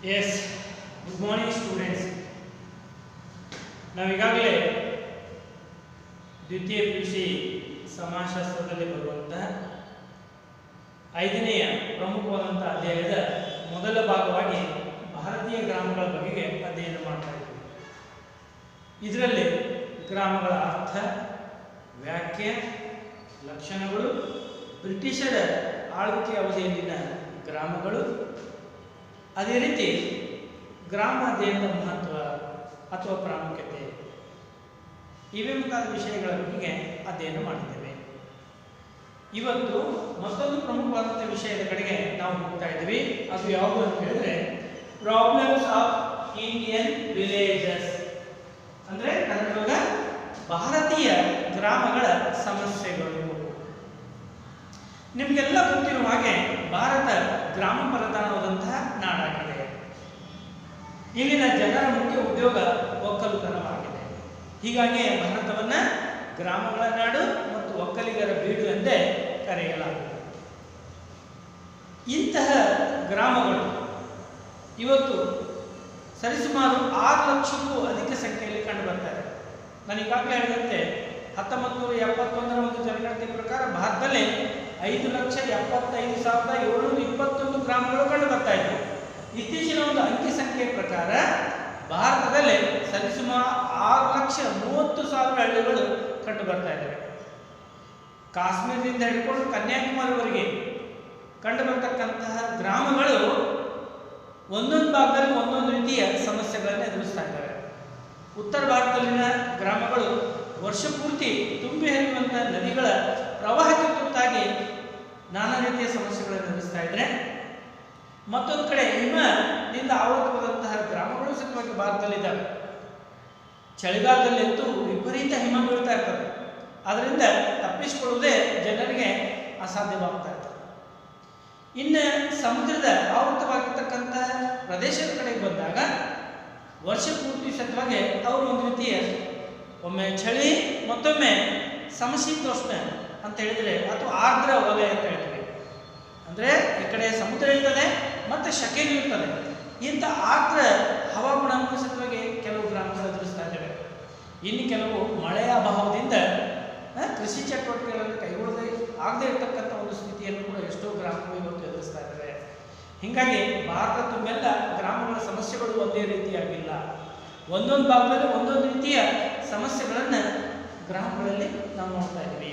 Yes, good morning students. ನಾವೀಗಾಗಲೇ ದ್ವಿತೀಯ PUC ಸಮಾಜಶಾಸ್ತ್ರದಲ್ಲಿ ಬರುವಂತಹ 5ನೇ ಪ್ರಮುಖವಾದಂತಹ ಅಧ್ಯಾಯದ ಮೊದಲ ಭಾಗವಾಗಿ ಭಾರತೀಯ ಗ್ರಾಮಗಳ ಬಗೆಗೆ ಅಧ್ಯಯನ ಮಾಡ್ತಾ ಇದ್ದೀವಿ. ಇದರಲ್ಲಿ ಗ್ರಾಮಗಳ ಅರ್ಥ, ವ್ಯಾಖ್ಯೆ, ಲಕ್ಷಣಗಳು, ಬ್ರಿಟಿಷರ ಆಳ್ವಿಕೆ ಅವಧಿಯಲ್ಲಿನ ಗ್ರಾಮಗಳು, ಅದೇ ರೀತಿ ಗ್ರಾಮ ಅಧ್ಯಯನದ ಮಹತ್ವ ಅಥವಾ ಪ್ರಾಮುಖ್ಯತೆ ಇವೇ ಮುಂತಾದ ವಿಷಯಗಳ ಬಗ್ಗೆ ಅಧ್ಯಯನ ಮಾಡಿದ್ದೇವೆ. ಇವತ್ತು ಮತ್ತೊಂದು ಪ್ರಮುಖವಾದಂಥ ವಿಷಯದ ಕಡೆಗೆ ನಾವು ಹೋಗ್ತಾ ಇದ್ದೀವಿ. ಅದು ಯಾವುದು ಅಂತ ಹೇಳಿದ್ರೆ ಪ್ರಾಬ್ಲಮ್ಸ್ ಆಫ್ ಇಂಡಿಯನ್ ವಿಲೇಜಸ್, ಅಂದರೆ ಕನ್ನಡದ ಭಾರತೀಯ ಗ್ರಾಮಗಳ ಸಮಸ್ಯೆಗಳು. ನಿಮಗೆಲ್ಲ ಗೊತ್ತಿರುವ ಹಾಗೆ ಭಾರತ ಗ್ರಾಮ ಪ್ರಧಾನವಾದಂತಹ ನಾಡಾಗಿದೆ. ಇಲ್ಲಿನ ಜನರ ಮುಖ್ಯ ಉದ್ಯೋಗ ಒಕ್ಕಲುತನವಾಗಿದೆ. ಹೀಗಾಗಿ ಭಾರತವನ್ನ ಗ್ರಾಮಗಳ ನಾಡು ಮತ್ತು ಒಕ್ಕಲಿಗರ ಬೀಡು ಎಂದೇ ಕರೆಯಲಾಗುತ್ತದೆ. ಇಂತಹ ಗ್ರಾಮಗಳು ಇವತ್ತು ಸರಿಸುಮಾರು 6 ಲಕ್ಷಕ್ಕೂ ಅಧಿಕ ಸಂಖ್ಯೆಯಲ್ಲಿ ಕಂಡು ಬರ್ತಾರೆ. ನಾನು ಈಗಾಗಲೇ ಹೇಳಿದಂತೆ 1971ರ ಒಂದು ಜನಗಣತಿ ಪ್ರಕಾರ ಭಾರತದಲ್ಲಿ 5,75,721 ಗ್ರಾಮಗಳು ಕಂಡು ಬರ್ತಾ ಇದ್ದವು. ಇತ್ತೀಚಿನ ಒಂದು ಅಂಕಿ ಸಂಖ್ಯೆ ಪ್ರಕಾರ ಭಾರತದಲ್ಲಿ ಸರಿಸುಮಾರು 6,30,000 ಹಳ್ಳಿಗಳು ಕಂಡು ಬರ್ತಾ ಇದ್ದಾವೆ. ಕಾಶ್ಮೀರದಿಂದ ಹಿಡ್ಕೊಂಡು ಕನ್ಯಾಕುಮಾರಿವರೆಗೆ ಕಂಡು ಬರ್ತಕ್ಕಂತಹ ಗ್ರಾಮಗಳು ಒಂದೊಂದು ಭಾಗದಲ್ಲಿ ಒಂದೊಂದು ರೀತಿಯ ಸಮಸ್ಯೆಗಳನ್ನು ಎದುರಿಸ್ತಾ ಇದ್ದಾವೆ. ಉತ್ತರ ಭಾರತದಲ್ಲಿನ ಗ್ರಾಮಗಳು ವರ್ಷ ಪೂರ್ತಿ ತುಂಬಿ ಹರಿಯುವಂತಹ ನದಿಗಳ ಪ್ರವಾಹಕ್ಕೆ ತುತ್ತಾಗಿ ನಾನಾ ರೀತಿಯ ಸಮಸ್ಯೆಗಳನ್ನು ಎದುರಿಸ್ತಾ ಇದ್ರೆ, ಮತ್ತೊಂದು ಕಡೆ ಹಿಮದಿಂದ ಆವೃತವಾದಂತಹ ಗ್ರಾಮಗಳು ಸಹಿತವಾಗಿ ಭಾರತದಲ್ಲಿದ್ದಾವೆ. ಚಳಿಗಾಲದಲ್ಲಂತೂ ವಿಪರೀತ ಹಿಮ ಬೀಳ್ತಾ ಇರ್ತದೆ. ಅದರಿಂದ ತಪ್ಪಿಸಿಕೊಳ್ಳುವುದೇ ಜನರಿಗೆ ಅಸಾಧ್ಯವಾಗ್ತಾ ಇರ್ತದೆ. ಇನ್ನು ಸಮುದ್ರದ ಆವೃತವಾಗಿರ್ತಕ್ಕಂತಹ ಪ್ರದೇಶದ ಕಡೆಗೆ ಬಂದಾಗ ವರ್ಷ ಪೂರ್ತಿ ಸಹಿತವಾಗಿ ಅವರು ಒಂದು ರೀತಿಯ ಒಮ್ಮೆ ಚಳಿ ಮತ್ತೊಮ್ಮೆ ಸಮಶೀತೋಷ್ಣ ಅಂತ ಹೇಳಿದರೆ ಅಥವಾ ಆರ್ದ್ರ ವಲಯ ಅಂತ ಹೇಳ್ತೀವಿ. ಅಂದರೆ ಈ ಕಡೆ ಸಮುದ್ರ ಇರ್ತದೆ ಮತ್ತು ಶಕೆನೂ ಇರ್ತದೆ. ಇಂಥ ಆರ್ದ್ರ ಹವಾಗುಣವನ್ನು ಸಹಿತವಾಗಿ ಕೆಲವು ಗ್ರಾಮಗಳು ಎದುರಿಸ್ತಾ ಇದ್ದೇವೆ. ಇನ್ನು ಕೆಲವು ಮಳೆಯ ಅಭಾವದಿಂದ ಕೃಷಿ ಚಟುವಟಿಕೆಗಳನ್ನು ಕೈಗೊಳ್ಳದೆ ಆಗದೆ ಇರತಕ್ಕಂಥ ಒಂದು ಸ್ಥಿತಿಯನ್ನು ಕೂಡ ಎಷ್ಟೋ ಗ್ರಾಮಗಳು ಇವತ್ತು ಎದುರಿಸ್ತಾ ಇದ್ದಾವೆ. ಹೀಗಾಗಿ ಭಾರತ ತುಂಬೆಲ್ಲ ಗ್ರಾಮಗಳ ಸಮಸ್ಯೆಗಳು ಒಂದೇ ರೀತಿಯಾಗಿಲ್ಲ. ಒಂದೊಂದು ಭಾಗದಲ್ಲಿ ಒಂದೊಂದು ರೀತಿಯ ಸಮಸ್ಯೆಗಳನ್ನು ಗ್ರಾಮಗಳಲ್ಲಿ ನಾವು ನೋಡ್ತಾ ಇದ್ದೀವಿ.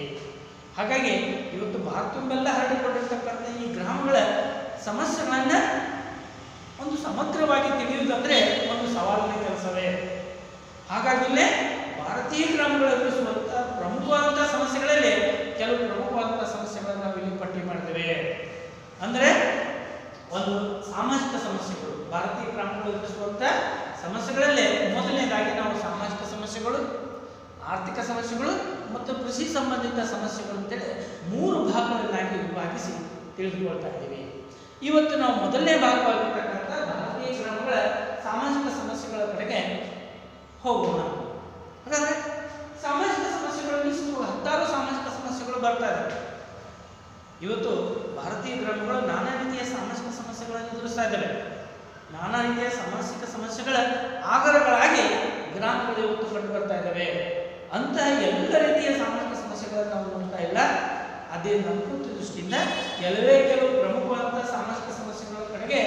ಹಾಗಾಗಿ ಇವತ್ತು ಭಾರತ ತುಂಬೆಲ್ಲ ಹರಡಿಕೊಂಡಿರ್ತಕ್ಕಂಥ ಈ ಗ್ರಾಮಗಳ ಸಮಸ್ಯೆಗಳನ್ನು ಒಂದು ಸಮಗ್ರವಾಗಿ ತಿಳಿಯುವುದಂದ್ರೆ ಒಂದು ಸವಾಲಿನ ಕೆಲಸವೇ. ಹಾಗಾಗಿ ಇಲ್ಲೇ ಭಾರತೀಯ ಗ್ರಾಮಗಳು ಎದುರಿಸುವಂಥ ಪ್ರಮುಖವಾದಂಥ ಸಮಸ್ಯೆಗಳಲ್ಲಿ ಕೆಲವು ಪ್ರಮುಖವಾದಂಥ ಸಮಸ್ಯೆಗಳನ್ನು ನಾವು ಇಲ್ಲಿ ಪಟ್ಟಿ ಮಾಡ್ತೇವೆ. ಅಂದರೆ ಒಂದು ಸಾಮಾಜಿಕ ಸಮಸ್ಯೆಗಳು, ಭಾರತೀಯ ಗ್ರಾಮಗಳು ಎದುರಿಸುವಂಥ ಸಮಸ್ಯೆಗಳಲ್ಲಿ ಮೊದಲನೇದಾಗಿ ನಾವು ಸಾಮಾಜಿಕ ಸಮಸ್ಯೆಗಳು, ಆರ್ಥಿಕ ಸಮಸ್ಯೆಗಳು ಮತ್ತು ಕೃಷಿ ಸಂಬಂಧಿತ ಸಮಸ್ಯೆಗಳು ಅಂತೇಳಿ 3 ಭಾಗಗಳನ್ನಾಗಿ ವಿಭಾಗಿಸಿ ತಿಳಿದುಕೊಳ್ತಾ ಇದ್ದೀವಿ. ಇವತ್ತು ನಾವು ಮೊದಲನೇ ಭಾಗವಾಗಿರ್ತಕ್ಕಂಥ ಭಾರತೀಯ ಗ್ರಾಮಗಳ ಸಾಮಾಜಿಕ ಸಮಸ್ಯೆಗಳ ಕಡೆಗೆ ಹೋಗೋಣ. ಹಾಗಾದರೆ ಸಾಮಾಜಿಕ ಸಮಸ್ಯೆಗಳಲ್ಲಿ 10 ಸಾಮಾಜಿಕ ಸಮಸ್ಯೆಗಳು ಬರ್ತಾ ಇದ್ದಾವೆ. ಇವತ್ತು ಭಾರತೀಯ ಗ್ರಾಮಗಳು ನಾನಾ ರೀತಿಯ ಸಾಮಾಜಿಕ ಸಮಸ್ಯೆಗಳನ್ನು ಎದುರಿಸ್ತಾ ಇದ್ದಾವೆ. ನಾನಾ ರೀತಿಯ ಸಾಮಾಜಿಕ ಸಮಸ್ಯೆಗಳ ಆಗರಗಳಾಗಿ ಗ್ರಾಮಗಳು ಇವತ್ತು ಕಂಡು ಬರ್ತಾ ಇದ್ದಾವೆ. ಅಂತಹ ಎಲ್ಲ ರೀತಿಯ ಸಾಮಾಜಿಕ ಸಮಸ್ಯೆಗಳನ್ನು ನಾವು ನೋಡ್ತಾ ಇಲ್ಲ. ಅದೇ ನಮ್ಮ ದೃಷ್ಟಿಯಿಂದ ಕೆಲವು ಪ್ರಮುಖವಾದಂತಹ ಸಾಮಾಜಿಕ ಸಮಸ್ಯೆಗಳ ಕಡೆಗೆ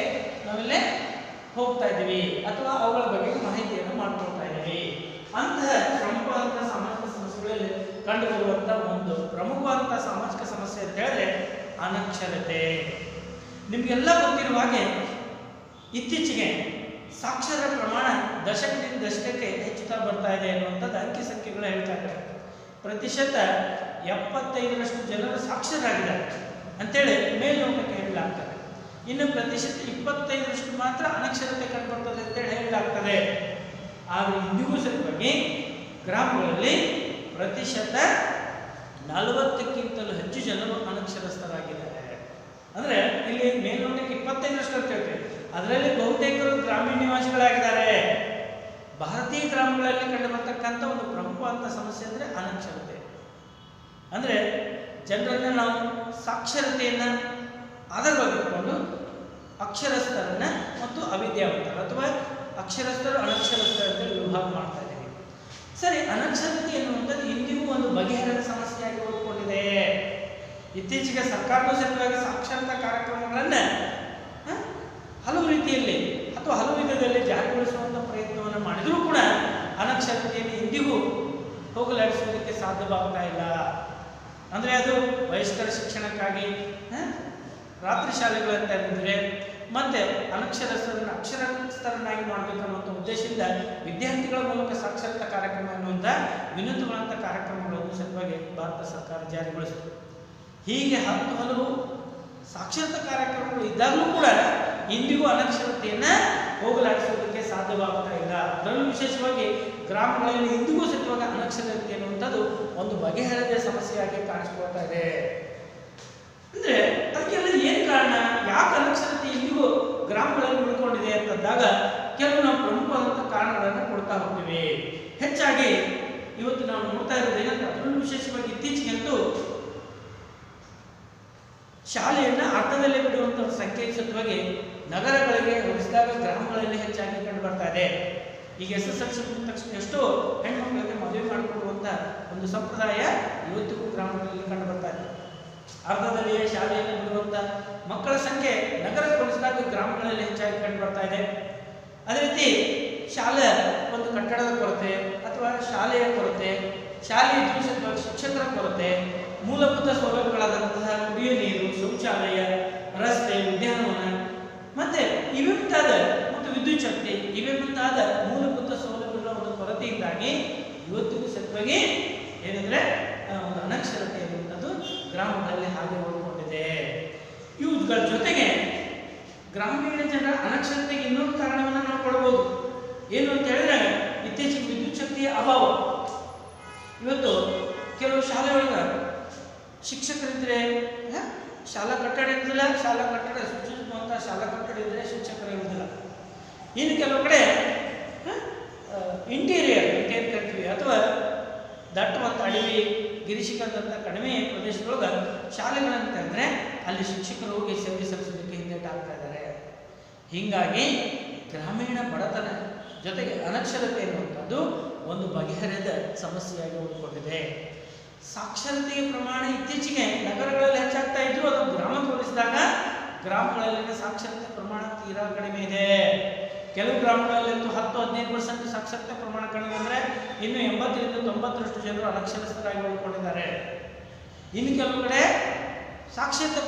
ನಾವೆಲ್ಲೇ ಹೋಗ್ತಾ ಇದ್ದೀವಿ ಅಥವಾ ಅವುಗಳ ಬಗ್ಗೆ ಮಾಹಿತಿಯನ್ನು ಮಾಡ್ಕೊಳ್ತಾ ಇದ್ದೀವಿ. ಅಂತಹ ಪ್ರಮುಖವಾದಂತಹ ಸಾಮಾಜಿಕ ಸಮಸ್ಯೆಗಳಲ್ಲಿ ಕಂಡು ಬರುವಂತಹ ಒಂದು ಪ್ರಮುಖವಾದಂತಹ ಸಾಮಾಜಿಕ ಸಮಸ್ಯೆ ಅಂತ ಹೇಳಿದ್ರೆ ಅನಕ್ಷರತೆ. ನಿಮಗೆಲ್ಲ ಗೊತ್ತಿರುವ ಹಾಗೆ ಇತ್ತೀಚೆಗೆ ಸಾಕ್ಷರ ಪ್ರಮಾಣ ದಶಕದಿಂದ ದಶಕಕ್ಕೆ ಹೆಚ್ಚುತ್ತಾ ಬರ್ತಾ ಇದೆ ಅನ್ನುವಂಥದ್ದು ಅಂಕಿ ಸಂಖ್ಯೆಗಳು ಹೇಳ್ತಾ ಇದ್ದಾರೆ. ಪ್ರತಿಶತ 75ರಷ್ಟು ಜನರು ಸಾಕ್ಷರರಾಗಿದ್ದಾರೆ ಅಂತೇಳಿ ಮೇಲ್ನೋಟಕ್ಕೆ ಹೇಳಲಾಗ್ತದೆ. ಇನ್ನು ಪ್ರತಿಶತ 25ರಷ್ಟು ಮಾತ್ರ ಅನಕ್ಷರತೆ ಕಂಡುಬರ್ತದೆ ಅಂತೇಳಿ ಹೇಳಲಾಗ್ತದೆ. ಆದರೆ ಇಂದಿಗೂ ಸರಿಯಾಗಿ ಗ್ರಾಮಗಳಲ್ಲಿ ಪ್ರತಿಶತ 40ಕ್ಕಿಂತಲೂ ಹೆಚ್ಚು ಜನರು ಅನಕ್ಷರಸ್ಥರಾಗಿದ್ದಾರೆ. ಅಂದರೆ ಇಲ್ಲಿ ಮೇಲ್ನೋಟಕ್ಕೆ 25ರಷ್ಟು ಅಂತ ಹೇಳ್ತೇವೆ, ಅದರಲ್ಲಿ ಬಹುತೇಕರು ಗ್ರಾಮೀಣ ನಿವಾಸಿಗಳಾಗಿದ್ದಾರೆ. ಭಾರತೀಯ ಗ್ರಾಮಗಳಲ್ಲಿ ಕಂಡುಬರ್ತಕ್ಕಂಥ ಒಂದು ಪ್ರಮುಖವಾದಂಥ ಸಮಸ್ಯೆ ಅಂದರೆ ಅನಕ್ಷರತೆ. ಅಂದರೆ ಜನರನ್ನು ನಾವು ಸಾಕ್ಷರತೆಯನ್ನು ಆಧಾರವಾಗಿಟ್ಕೊಂಡು ಅಕ್ಷರಸ್ಥರನ್ನು ಮತ್ತು ಮತ್ತು ಅವಿದ್ಯಾವಂತರು ಅಥವಾ ಅಕ್ಷರಸ್ಥರು ಅನಕ್ಷರಸ್ಥರು ಅಂತ ವಿಭಾಗ ಮಾಡ್ತಾ ಇದ್ದೀವಿ. ಸರಿ, ಅನಕ್ಷರತೆ ಎನ್ನುವಂಥದ್ದು ಇಂದಿಗೂ ಒಂದು ಬಗೆಹರಿದ ಸಮಸ್ಯೆಯಾಗಿ ಉಳ್ಕೊಂಡಿದೆ. ಇತ್ತೀಚೆಗೆ ಸರ್ಕಾರವೂ ಸಹಿತವಾಗಿ ಸಾಕ್ಷರತಾ ಕಾರ್ಯಕ್ರಮಗಳನ್ನು ಹಲವು ರೀತಿಯಲ್ಲಿ ಅಥವಾ ಹಲವು ವಿಧದಲ್ಲಿ ಜಾರಿಗೊಳಿಸುವಂಥ ಪ್ರಯತ್ನವನ್ನು ಮಾಡಿದರೂ ಕೂಡ ಅನಕ್ಷರತೆಯನ್ನು ಇಂದಿಗೂ ಹೋಗಲಾಡಿಸುವುದಕ್ಕೆ ಸಾಧ್ಯವಾಗ್ತಾ ಇಲ್ಲ. ಅಂದರೆ ಅದು ವಯಸ್ಕರ ಶಿಕ್ಷಣಕ್ಕಾಗಿ ರಾತ್ರಿ ಶಾಲೆಗಳಂತ ಇದ್ದರೆ ಮತ್ತೆ ಅಕ್ಷರಸ್ಥರನ್ನಾಗಿ ಮಾಡಬೇಕನ್ನುವಂಥ ಉದ್ದೇಶದಿಂದ ವಿದ್ಯಾರ್ಥಿಗಳ ಮೂಲಕ ಸಾಕ್ಷರತಾ ಕಾರ್ಯಕ್ರಮ ಎನ್ನುವಂಥ ವಿನೂತನವಾದ ಕಾರ್ಯಕ್ರಮಗಳನ್ನು ಸಹಿತವಾಗಿ ಭಾರತ ಸರ್ಕಾರ ಜಾರಿಗೊಳಿಸಿತು. ಹೀಗೆ ಹಲವು ಸಾಕ್ಷರತಾ ಕಾರ್ಯಕ್ರಮಗಳು ಇದ್ದಾಗಲೂ ಕೂಡ ಇಂದಿಗೂ ಅನಕ್ಷರತೆಯನ್ನು ಹೋಗಲಾಡಿಸುವುದಕ್ಕೆ ಸಾಧ್ಯವಾಗ್ತಾ ಇಲ್ಲ. ಅದರಲ್ಲೂ ವಿಶೇಷವಾಗಿ ಗ್ರಾಮಗಳಲ್ಲಿ ಇಂದಿಗೂ ಸಹಿತವಾಗಿ ಅನಕ್ಷರತೆ ಎನ್ನುವಂಥದ್ದು ಒಂದು ಬಗೆಹರಿದ ಸಮಸ್ಯೆಯಾಗಿ ಕಾಣಿಸ್ಕೊಳ್ತಾ ಇದೆ. ಅಂದರೆ ಅದಕ್ಕೆಲ್ಲ ಏನು ಕಾರಣ, ಯಾಕೆ ಅನಕ್ಷರತೆ ಇಂದಿಗೂ ಗ್ರಾಮಗಳಲ್ಲಿ ಉಳ್ಕೊಂಡಿದೆ ಅಂತಂದಾಗ ಕೆಲವು ನಾವು ಪ್ರಮುಖವಾದಂಥ ಕಾರಣಗಳನ್ನು ಕೊಡ್ತಾ ಹೋಗ್ತೀವಿ. ಹೆಚ್ಚಾಗಿ ಇವತ್ತು ನಾವು ನೋಡ್ತಾ ಇರೋದೇನಂದ್ರೆ ಅದರಲ್ಲೂ ವಿಶೇಷವಾಗಿ ಇತ್ತೀಚೆಗಂತೂ ಶಾಲೆಯನ್ನು ಅರ್ಥದಲ್ಲೇ ಬಿಡುವಂಥ ಸಂಖ್ಯೆ ಸಹಿತವಾಗಿ ನಗರಗಳಿಗೆ ಹೋಲಿಸಿದಾಗ ಗ್ರಾಮಗಳಲ್ಲಿ ಹೆಚ್ಚಾಗಿ ಕಂಡು ಬರ್ತಾ ಇದೆ. ಈಗ SSLC ಮುಗಿದ ತಕ್ಷಣ ಎಷ್ಟೋ ಹೆಣ್ಮಕ್ಳಿಗೆ ಮದುವೆ ಮಾಡಿಕೊಡುವಂಥ ಒಂದು ಸಂಪ್ರದಾಯ ಇವತ್ತಿಗೂ ಗ್ರಾಮಗಳಲ್ಲಿ ಕಂಡು ಬರ್ತಾ ಇದೆ. ಅರ್ಧದಲ್ಲಿಯೇ ಶಾಲೆಯನ್ನು ಬಿಡುವಂಥ ಮಕ್ಕಳ ಸಂಖ್ಯೆ ನಗರಕ್ಕೆ ಹೋಲಿಸಿದಾಗ ಗ್ರಾಮಗಳಲ್ಲಿ ಹೆಚ್ಚಾಗಿ ಕಂಡು ಬರ್ತಾ ಇದೆ. ಅದೇ ರೀತಿ ಶಾಲೆ ಒಂದು ಕಟ್ಟಡದ ಕೊರತೆ ಅಥವಾ ಶಾಲೆಯ ಕೊರತೆ, ಶಾಲೆಯ ಶಿಕ್ಷಕರ ಕೊರತೆ, ಮೂಲಭೂತ ಸೌಲಭ್ಯಗಳಾದಂತಹ ಕುಡಿಯುವ ನೀರು, ಶೌಚಾಲಯ, ರಸ್ತೆ, ಉದ್ಯಾನವನ ಮತ್ತೆ ಇವೇ ಮುಂತಾದ ಮತ್ತು ವಿದ್ಯುತ್ ಶಕ್ತಿ ಇವೇ ಮುಂತಾದ ಮೂಲಭೂತ ಸೌಲಭ್ಯಗಳ ಒಂದು ಕೊರತೆಯಿಂದಾಗಿ ಇವತ್ತಿಗೂ ಸತ್ವಾಗಿ ಏನಂದ್ರೆ ಒಂದು ಅನಕ್ಷರತೆ ಇರುವಂಥದ್ದು ಗ್ರಾಮಗಳಲ್ಲಿ ಹಾಗೆ ಉಳ್ಕೊಂಡಿದೆ. ಇವುಗಳ ಜೊತೆಗೆ ಗ್ರಾಮೀಣ ಜನರ ಅನಕ್ಷರತೆಗೆ ಇನ್ನೊಂದು ಕಾರಣವನ್ನು ನಾವು ಕೊಡಬಹುದು. ಏನು ಅಂತ ಹೇಳಿದ್ರೆ ಇತ್ತೀಚೆಗೆ ವಿದ್ಯುತ್ ಶಕ್ತಿಯ ಅಭಾವ. ಇವತ್ತು ಕೆಲವು ಶಾಲೆಯೊಳಗೆ ಶಿಕ್ಷಕರಿದ್ರೆ ಶಾಲಾ ಕಟ್ಟಡ ಇರೋದಿಲ್ಲ, ಶಾಲಾ ಕಟ್ಟಡ ಸುಚಿಸುವಂಥ ಶಾಲಾ ಕಟ್ಟಡ ಇದ್ದರೆ ಶಿಕ್ಷಕರು ಇರೋದಿಲ್ಲ. ಇನ್ನು ಕೆಲವು ಕಡೆ ಇಂಟೀರಿಯರ್ ಕರಿತೀವಿ ಅಥವಾ ದಟ್ಟವಾದ ಅಡವಿ ಗಿರಿಶಿಖರದಂಥ ಕಡಿಮೆ ಪ್ರದೇಶದೊಳಗೆ ಶಾಲೆಗಳಂತ ಅಂದರೆ ಅಲ್ಲಿ ಶಿಕ್ಷಕರು ಹೋಗಿ ಸೇವೆ ಸಲ್ಲಿಸೋದಕ್ಕೆ ಹಿಂದೇಟಾಗ್ತಾ ಇದ್ದಾರೆ. ಹೀಗಾಗಿ ಗ್ರಾಮೀಣ ಬಡತನ ಜೊತೆಗೆ ಅನಕ್ಷರತೆ ಎನ್ನುವಂಥದ್ದು ಒಂದು ಬಗೆಹರಿದ ಸಮಸ್ಯೆಯಾಗಿ ಉಳ್ಕೊಂಡಿದೆ. ಸಾಕ್ಷರತೆಯ ಪ್ರಮಾಣ ಇತ್ತೀಚೆಗೆ ನಗರಗಳಲ್ಲಿ ಹೆಚ್ಚಾಗ್ತಾ ಇದ್ರು, ಅದು ಗ್ರಾಮಕ್ಕೆ ಹೋಲಿಸಿದಾಗ ಗ್ರಾಮಗಳಲ್ಲಿನ ಸಾಕ್ಷರತೆ ಪ್ರಮಾಣ ತೀರಾ ಕಡಿಮೆ ಇದೆ. ಕೆಲವು ಗ್ರಾಮಗಳಲ್ಲಂತೂ 10-15% ಸಾಕ್ಷರತೆ ಪ್ರಮಾಣ ಕಡಿಮೆ ಅಂದರೆ ಇನ್ನು 80-90% ಜನರು ಅನಕ್ಷರಸ್ಥರಾಗಿ ಉಳ್ಕೊಂಡಿದ್ದಾರೆ. ಇನ್ನು ಕೆಲವು ಕಡೆ ಸಾಕ್ಷರತಾ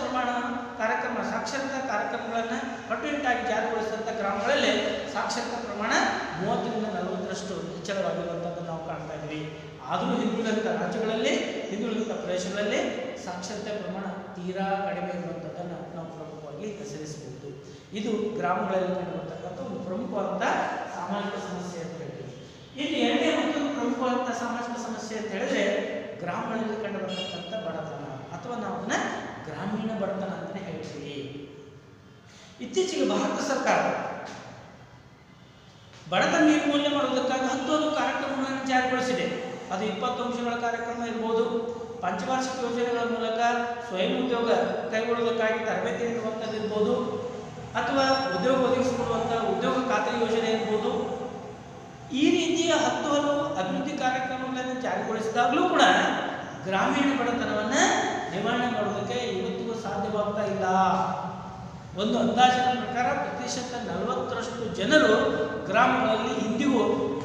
ಕಾರ್ಯಕ್ರಮಗಳನ್ನು ಕಟ್ಟುನಿಟ್ಟಾಗಿ ಜಾರಿಗೊಳಿಸಿದಂಥ ಗ್ರಾಮಗಳಲ್ಲಿ ಸಾಕ್ಷರತಾ ಪ್ರಮಾಣ 30-40% ಹೆಚ್ಚಳವಾಗಿರುವಂಥದ್ದನ್ನು ನಾವು ಕಾಣ್ತಾ ಇದ್ವಿ. ಆದರೂ ಹಿಂದುಳಿದಂಥ ರಾಜ್ಯಗಳಲ್ಲಿ, ಹಿಂದುಳಿದಂಥ ಪ್ರದೇಶಗಳಲ್ಲಿ ಸಾಕ್ಷರತೆ ಪ್ರಮಾಣ ತೀರಾ ಕಡಿಮೆ ಇರುವಂಥದ್ದನ್ನು ನಾವು ಪ್ರಮುಖವಾಗಿ ಹೆಸರಿಸಬಹುದು. ಇದು ಗ್ರಾಮಗಳಲ್ಲಿ ಕಂಡುಬರ್ತಕ್ಕಂಥ ಒಂದು ಪ್ರಮುಖವಾದಂಥ ಸಾಮಾಜಿಕ ಸಮಸ್ಯೆ ಅಂತ ಹೇಳ್ತೀವಿ. ಇನ್ನು ಎರಡನೇ ಮತ್ತು ಪ್ರಮುಖವಾದಂಥ ಸಾಮಾಜಿಕ ಸಮಸ್ಯೆ ಅಂತ ಹೇಳಿದ್ರೆ ಗ್ರಾಮಗಳಲ್ಲಿ ಕಂಡುಬರ್ತಕ್ಕಂಥ ಬಡತನ ಅಥವಾ ನಾವು ಅದನ್ನ ಗ್ರಾಮೀಣ ಬಡತನ ಅಂತಲೇ ಹೇಳ್ತೀವಿ. ಇತ್ತೀಚೆಗೆ ಭಾರತ ಸರ್ಕಾರ ಬಡತನ ನಿರ್ಮೂಲನೆ ಮಾಡುವುದಕ್ಕಾಗಿ 10 ಕಾರ್ಯಕ್ರಮಗಳನ್ನು ಜಾರಿಗೊಳಿಸಿದೆ. ಅದು 20 ಅಂಶಗಳ ಕಾರ್ಯಕ್ರಮ ಇರ್ಬೋದು, ಪಂಚವಾರ್ಷಿಕ ಯೋಜನೆಗಳ ಮೂಲಕ ಸ್ವಯಂ ಉದ್ಯೋಗ ಕೈಗೊಳ್ಳುವುದಕ್ಕಾಗಿ ತರಬೇತಿ ನೀಡುವಂಥದ್ದು ಇರ್ಬೋದು, ಅಥವಾ ಉದ್ಯೋಗ ಒದಗಿಸಿಕೊಡುವಂಥ ಉದ್ಯೋಗ ಖಾತ್ರಿ ಯೋಜನೆ ಇರ್ಬೋದು. ಈ ರೀತಿಯ 10 ಅಭಿವೃದ್ಧಿ ಕಾರ್ಯಕ್ರಮಗಳನ್ನು ಜಾರಿಗೊಳಿಸಿದಾಗಲೂ ಕೂಡ ಗ್ರಾಮೀಣ ಬಡತನವನ್ನು ನಿವಾರಣೆ ಮಾಡೋದಕ್ಕೆ ಇವತ್ತಿಗೂ ಸಾಧ್ಯವಾಗ್ತಾ ಇಲ್ಲ. ಒಂದು ಅಂದಾಜಿನ ಪ್ರಕಾರ 40% ಜನರು ಗ್ರಾಮಗಳಲ್ಲಿ ಇಂದಿಗೂ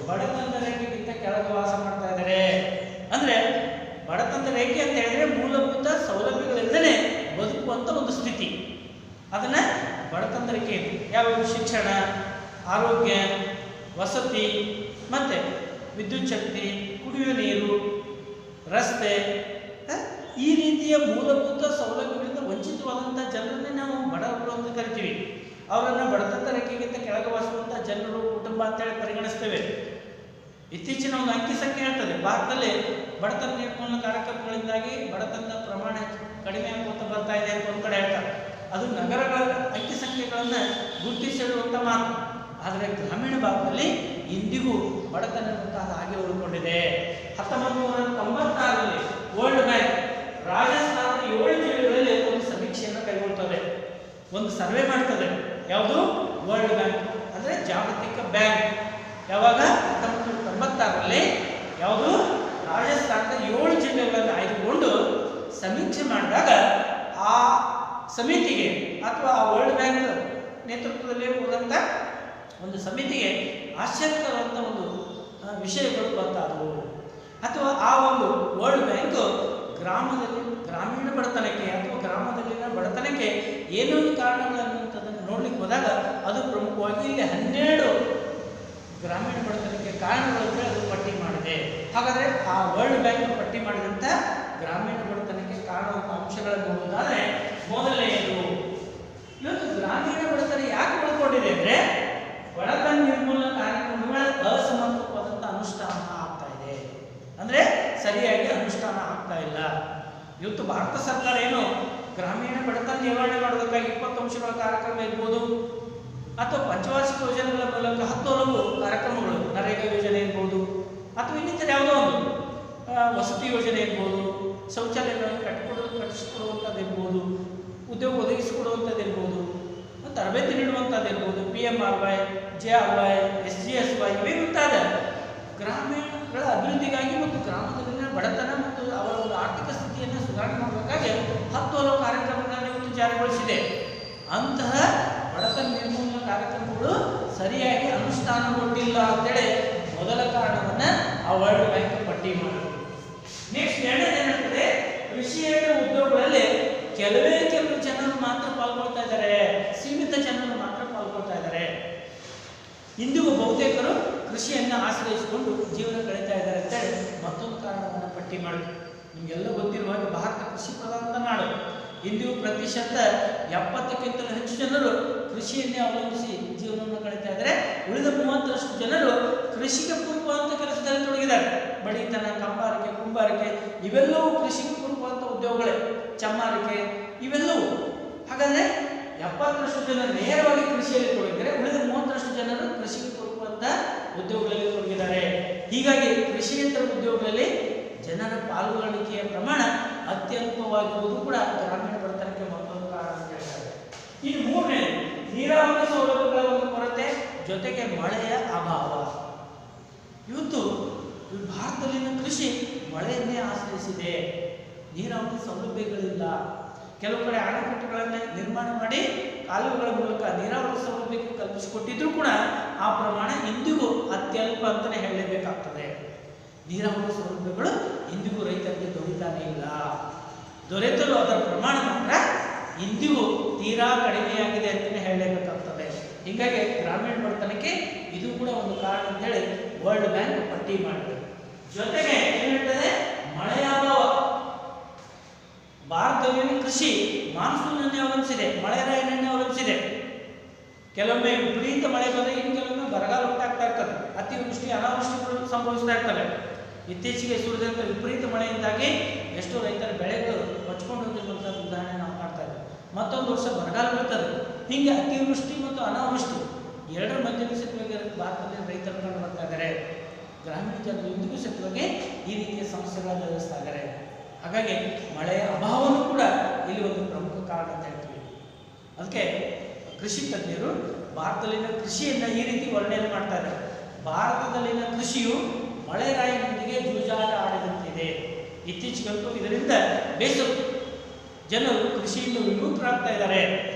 ಬಡತನದ ರೇಖೆಗಿಂತ ಕೆಳಗೆ ವಾಸ ಮಾಡ್ತಾ ಇದ್ದಾರೆ. ಅಂದರೆ ಬಡತನದ ರೇಖೆ ಅಂತ ಹೇಳಿದ್ರೆ ಮೂಲಭೂತ ಸೌಲಭ್ಯಗಳಿಂದಲೇ ಬದುಕುವಂಥ ಒಂದು ಸ್ಥಿತಿ, ಅದನ್ನು ಬಡತನದ ರೇಖೆ ಇದೆ. ಯಾವ ಶಿಕ್ಷಣ, ಆರೋಗ್ಯ, ವಸತಿ ಮತ್ತು ವಿದ್ಯುತ್ ಶಕ್ತಿ, ಕುಡಿಯುವ ನೀರು, ರಸ್ತೆ, ಈ ರೀತಿಯ ಮೂಲಭೂತ ಸೌಲಭ್ಯಗಳಿಂದ ವಂಚಿತವಾದಂಥ ಜನರನ್ನೇ ನಾವು ಬಡವರು ಅಂತ ಕರಿತೀವಿ. ಅವರನ್ನು ಬಡತನದ ರೇಖೆಗಿಂತ ಕೆಳಗೆ ವಾಸಿಸುವಂಥ ಜನರು ಕುಟುಂಬ ಅಂತೇಳಿ ಪರಿಗಣಿಸ್ತೇವೆ. ಇತ್ತೀಚಿನ ಒಂದು ಅಂಕಿ ಸಂಖ್ಯೆ ಹೇಳ್ತದೆ, ಭಾರತದಲ್ಲಿ ಬಡತನ ನಿರ್ಮೂಲನಾ ಕಾರ್ಯಕ್ರಮಗಳಿಂದಾಗಿ ಬಡತನದ ಪ್ರಮಾಣ ಕಡಿಮೆ ಆಗುತ್ತಾ ಬರ್ತಾ ಇದೆ ಅಂತ ಒಂದು ಕಡೆ ಹೇಳ್ತಾರೆ. ಅದು ನಗರಗಳ ಅಂಕಿ ಸಂಖ್ಯೆಗಳನ್ನು ಗುರುತಿಸಿರುವಂಥ ಮಾತು. ಆದರೆ ಗ್ರಾಮೀಣ ಭಾಗದಲ್ಲಿ ಇಂದಿಗೂ ಬಡತನ ಹಾಗೆ ಉಳ್ಕೊಂಡಿದೆ. 1996ರಲ್ಲಿ ವರ್ಲ್ಡ್ ಬ್ಯಾಂಕ್ ರಾಜಸ್ಥಾನದ 7 ಜಿಲ್ಲೆಗಳಲ್ಲಿ ಒಂದು ಸಮೀಕ್ಷೆಯನ್ನು ಕೈಗೊಳ್ತದೆ, ಒಂದು ಸರ್ವೆ ಮಾಡ್ತದೆ. ಯಾವುದು? ವರ್ಲ್ಡ್ ಬ್ಯಾಂಕ್ ಅಂದರೆ ಜಾಗತಿಕ ಬ್ಯಾಂಕ್ ಯಾವಾಗ 1996ರಲ್ಲಿ ಯಾವುದು ರಾಜಸ್ಥಾನದ 7 ಜಿಲ್ಲೆಗಳನ್ನು ಆಯ್ದುಕೊಂಡು ಸಮೀಕ್ಷೆ ಮಾಡಿದಾಗ ಆ ಸಮಿತಿಗೆ ಅಥವಾ ಆ ವರ್ಲ್ಡ್ ಬ್ಯಾಂಕ್ ನೇತೃತ್ವದಲ್ಲಿ ಹೋದಂಥ ಒಂದು ಸಮಿತಿಗೆ ಆಶ್ಚರ್ಯಕರವಾದಂಥ ಒಂದು ವಿಷಯಗಳು ಗೊತ್ತಾದವು. ಅಥವಾ ಆ ಒಂದು ವರ್ಲ್ಡ್ ಬ್ಯಾಂಕ್ ಗ್ರಾಮೀಣ ಬಡತನಕ್ಕೆ ಅಥವಾ ಗ್ರಾಮದಲ್ಲಿನ ಬಡತನಕ್ಕೆ ಏನೇನು ಕಾರಣಗಳನ್ನುವಂಥದ್ದನ್ನು ನೋಡ್ಲಿಕ್ಕೆ ಹೋದಾಗ ಅದು ಪ್ರಮುಖವಾಗಿ ಇಲ್ಲಿ 12 ಗ್ರಾಮೀಣ ಬಡತನಕ್ಕೆ ಕಾರಣಗಳನ್ನು ಅದು ಪಟ್ಟಿ ಮಾಡಿದೆ. ಹಾಗಾದರೆ ಆ ವರ್ಲ್ಡ್ ಬ್ಯಾಂಕ್ ಪಟ್ಟಿ ಮಾಡಿದಂಥ ಗ್ರಾಮೀಣ ಬಡತನಕ್ಕೆ ಕಾರಣವಾದ ಅಂಶಗಳನ್ನು ನೋಡೋದಾದರೆ ಮೊದಲನೆಯದು, ಇವತ್ತು ಗ್ರಾಮೀಣ ಬಡತನ ಯಾಕೆ ಉಳ್ಕೊಂಡಿದೆ ಅಂದರೆ ಬಡತನ ನಿರ್ಮೂಲನಾ ಕಾರ್ಯಕ್ರಮಗಳ ಅಸಮರ್ಪಕವಾದಂಥ ಅನುಷ್ಠಾನ ಆಗ್ತಾ ಇದೆ. ಅಂದರೆ ಸರಿಯಾಗಿ ಅನುಷ್ಠಾನ ಆಗ್ತಾ ಇಲ್ಲ. ಇವತ್ತು ಭಾರತ ಸರ್ಕಾರ ಏನು ಗ್ರಾಮೀಣ ಬಡತನ ನಿವಾರಣೆ ಮಾಡೋದಕ್ಕಾಗಿ 20 ಅಂಶಗಳ ಕಾರ್ಯಕ್ರಮ ಇರ್ಬೋದು, ಅಥವಾ ಪಂಚವಾರ್ಷಿಕ ಯೋಜನೆಗಳ ಮೂಲಕ 10 ಹಲವು ಕಾರ್ಯಕ್ರಮಗಳು, ನರೇಗಾ ಯೋಜನೆ ಇರ್ಬೋದು, ಅಥವಾ ಇನ್ನಿತರ ಯಾವುದೋ ಒಂದು ವಸತಿ ಯೋಜನೆ ಇರ್ಬೋದು, ಶೌಚಾಲಯಗಳನ್ನು ಕಟ್ಟಿಸಿಕೊಡುವಂಥದ್ದು ಇರ್ಬೋದು, ಉದ್ಯೋಗ ಒದಗಿಸಿಕೊಡುವಂಥದ್ದು ಇರ್ಬೋದು, ತರಬೇತಿ ನೀಡುವಂಥದ್ದು ಇರ್ಬೋದು, PMRY, JRY, SGSY ಇವೇ ಮುಂತಾದ ಗ್ರಾಮೀಣಗಳ ಅಭಿವೃದ್ಧಿಗಾಗಿ ಮತ್ತು ಗ್ರಾಮದಲ್ಲಿನ ಬಡತನ ಮತ್ತು ಅವರ ಒಂದು ಆರ್ಥಿಕ ಸ್ಥಿತಿಯನ್ನು ಸುಧಾರಣೆ ಮಾಡಬೇಕಾಗಿ 10 ಹಲವು ಕಾರ್ಯಕ್ರಮಗಳನ್ನು ಇವತ್ತು ಜಾರಿಗೊಳಿಸಿದೆ. ಅಂತಹ ಬಡತನ ನಿರ್ಮೂಲನಾ ಕಾರ್ಯಕ್ರಮಗಳು ಸರಿಯಾಗಿ ಅನುಷ್ಠಾನಗೊಂಡಿಲ್ಲ ಅಂತೇಳಿ ಮೊದಲ ಕಾರಣವನ್ನು ಆ ವರ್ಲ್ಡ್ ಬ್ಯಾಂಕ್ ಪಟ್ಟಿ ಮಾಡಿದೆ. ನೆಕ್ಸ್ಟ್ ಎರಡನೇದೇನಿರ್ತದೆ, ಕೃಷಿಯೇತರ ಉದ್ಯೋಗಗಳಲ್ಲಿ ಕೆಲವೇ ಕೆಲವು ಜನರು ಮಾತ್ರ ಪಾಲ್ಗೊಳ್ತಾ ಇದ್ದಾರೆ, ಸೀಮಿತ ಜನರು ಮಾತ್ರ ಪಾಲ್ಗೊಳ್ತಾ ಇದ್ದಾರೆ. ಇಂದಿಗೂ ಬಹುತೇಕರು ಕೃಷಿಯನ್ನು ಆಶ್ರಯಿಸಿಕೊಂಡು ಜೀವನ ಕಳೀತಾ ಇದ್ದಾರೆ ಅಂತೇಳಿ ಮತ್ತೊಂದು ಕಾರಣವನ್ನು ಪಟ್ಟಿ ಮಾಡಿದ್ರು. ನಿಮಗೆಲ್ಲ ಗೊತ್ತಿರುವ ಹಾಗೆ ಭಾರತ ಕೃಷಿ ಪ್ರಧಾನದ ನಾಡು. ಇಂದಿಗೂ ಪ್ರತಿಶತ 70ಕ್ಕಿಂತಲೂ ಹೆಚ್ಚು ಜನರು ಕೃಷಿಯನ್ನೇ ಅವಲಂಬಿಸಿ ಜೀವನವನ್ನು ಕಳೀತಾ ಇದ್ದಾರೆ. ಉಳಿದ 30ರಷ್ಟು ಜನರು ಕೃಷಿಗೆ ಪೂರಕವಾದಂಥ ಕೆಲಸದಲ್ಲಿ ತೊಡಗಿದ್ದಾರೆ. ಬಡಿತನ, ಕಂಬಾರಿಕೆ, ಕುಂಬಾರಿಕೆ ಇವೆಲ್ಲವೂ ಕೃಷಿಗೆ ಪೂರಕವಾದಂಥ ಉದ್ಯೋಗಗಳೇ. ಚಮ್ಮಾರಿಕೆ ಇವೆಲ್ಲವೂ. ಹಾಗಾದರೆ 70ರಷ್ಟು ಜನರು ನೇರವಾಗಿ ಕೃಷಿಯಲ್ಲಿ ತೊಡಗಿದ್ದಾರೆ, ಉಳಿದ 30ರಷ್ಟು ಜನರು ಕೃಷಿಗೆ ಪೂರಕವಾದಂಥ ಉದ್ಯೋಗಗಳಲ್ಲಿ ತೊಡಗಿದ್ದಾರೆ. ಹೀಗಾಗಿ ಕೃಷಿಯೇತರ ಉದ್ಯೋಗಗಳಲ್ಲಿ ಜನರ ಪಾಲ್ಗೊಳ್ಳುವಿಕೆಯ ಪ್ರಮಾಣ ಅತ್ಯಲ್ಪವಾಗಿರುವುದು ಕೂಡ ಗ್ರಾಮೀಣ ಬಡತನಕ್ಕೆ ಮತ್ತೊಂದು ಕಾರಣ ಅಂತ ಹೇಳ್ತಾರೆ. ಇನ್ನು ಮೂರನೇ, ನೀರಾವರಿ ಸೌಲಭ್ಯಗಳ ಒಂದು ಕೊರತೆ ಜೊತೆಗೆ ಮಳೆಯ ಅಭಾವ. ಇವತ್ತು ಭಾರತದಲ್ಲಿನ ಕೃಷಿ ಮಳೆಯನ್ನೇ ಆಶ್ರಯಿಸಿದೆ. ನೀರಾವರಿ ಸೌಲಭ್ಯಗಳಿಲ್ಲ. ಕೆಲವು ಕಡೆ ಅಣೆಕಟ್ಟುಗಳನ್ನು ನಿರ್ಮಾಣ ಮಾಡಿ ಕಾಲುವೆಗಳ ಮೂಲಕ ನೀರಾವರಿ ಸೌಲಭ್ಯಕ್ಕೆ ಕಲ್ಪಿಸಿಕೊಟ್ಟಿದ್ರೂ ಕೂಡ ಆ ಪ್ರಮಾಣ ಇಂದಿಗೂ ಅತ್ಯಲ್ಪ ಅಂತಲೇ ಹೇಳಲೇಬೇಕಾಗ್ತದೆ. ನೀರಾವರಿ ಸೌಲಭ್ಯಗಳು ಇಂದಿಗೂ ರೈತರಿಗೆ ದೊರೀತಾನೇ ಇಲ್ಲ. ದೊರೆತರೂ ಅದರ ಪ್ರಮಾಣ ಮಾತ್ರ ಇಂದಿಗೂ ತೀರಾ ಕಡಿಮೆಯಾಗಿದೆ ಅಂತಲೇ ಹೇಳಲೇಬೇಕಾಗ್ತದೆ. ಹೀಗಾಗಿ ಗ್ರಾಮೀಣ ಬಡತನಕ್ಕೆ ಇದು ಕೂಡ ಒಂದು ಕಾರಣ ಅಂತೇಳಿ ವರ್ಲ್ಡ್ ಬ್ಯಾಂಕ್ ಪಟ್ಟಿ ಮಾಡಿದೆ. ಜೊತೆಗೆ ಏನು ಹೇಳ್ತದೆ, ಮಳೆಯ ಅಭಾವ. ಭಾರತದಲ್ಲಿನ ಕೃಷಿ ಮಾನ್ಸೂನನ್ನೇ ಅವಲಂಬಿಸಿದೆ, ಮಳೆರಾಯನನ್ನೇ ಅವಲಂಬಿಸಿದೆ. ಕೆಲವೊಮ್ಮೆ ವಿಪರೀತ ಮಳೆ ಬಂದರೆ ಇನ್ನು ಕೆಲವೊಮ್ಮೆ ಬರಗಾಲ ಉಂಟಾಗ್ತಾ ಇರ್ತದೆ, ಅತಿವೃಷ್ಟಿ ಅನಾವೃಷ್ಟಿಗಳು ಸಂಭವಿಸ್ತಾ ಇರ್ತವೆ. ಇತ್ತೀಚೆಗೆ ಸುರಿದಂಥ ವಿಪರೀತ ಮಳೆಯಿಂದಾಗಿ ಎಷ್ಟೋ ರೈತರ ಬೆಳೆಗಳು ಹೊಚ್ಕೊಂಡು ಹೋಗಿರುವಂಥ ಉದಾಹರಣೆ ನಾವು ಕಾಣ್ತಾ ಇದ್ದೇವೆ. ಮತ್ತೊಂದು ವರ್ಷ ಬರಗಾಲ ಬೀಳ್ತದೆ. ಹೀಗೆ ಅತಿವೃಷ್ಟಿ ಮತ್ತು ಅನಾವೃಷ್ಟಿ ಎರಡರ ಮಧ್ಯಸ್ಥವಾಗಿ ಭಾರತದಲ್ಲಿ ರೈತರು ಕಂಡು ಬರ್ತಾ ಇದ್ದಾರೆ. ಗ್ರಾಮೀಣ ಜನರು ಇಂದಿಗೂ ಸತ್ವಾಗಿ ಈ ರೀತಿಯ ಸಮಸ್ಯೆಗಳನ್ನು ಎದುರಿಸ್ತಾ ಇದ್ದಾರೆ. ಹಾಗಾಗಿ ಮಳೆಯ ಅಭಾವನೂ ಕೂಡ ಇಲ್ಲಿ ಒಂದು ಪ್ರಮುಖ ಕಾರಣ ಅಂತ ಹೇಳ್ತೀವಿ. ಅದಕ್ಕೆ ಕೃಷಿ ತಜ್ಞರು ಭಾರತದಲ್ಲಿನ ಕೃಷಿಯನ್ನು ಈ ರೀತಿ ವರ್ಣನೆ ಮಾಡ್ತಾ ಇದ್ದಾರೆ. ಭಾರತದಲ್ಲಿನ ಕೃಷಿಯು ಮಳೆರಾಯನೊಂದಿಗೆ ಜೂಜಾಟ ಆಡಿದಂತಿದೆ. ಇತ್ತೀಚೆಗಂತೂ ಇದರಿಂದ ಬೇಸರ ಜನರು ಕೃಷಿಯಿಂದ ವಿಮುಖರಾಗ್ತಾ ಇದ್ದಾರೆ.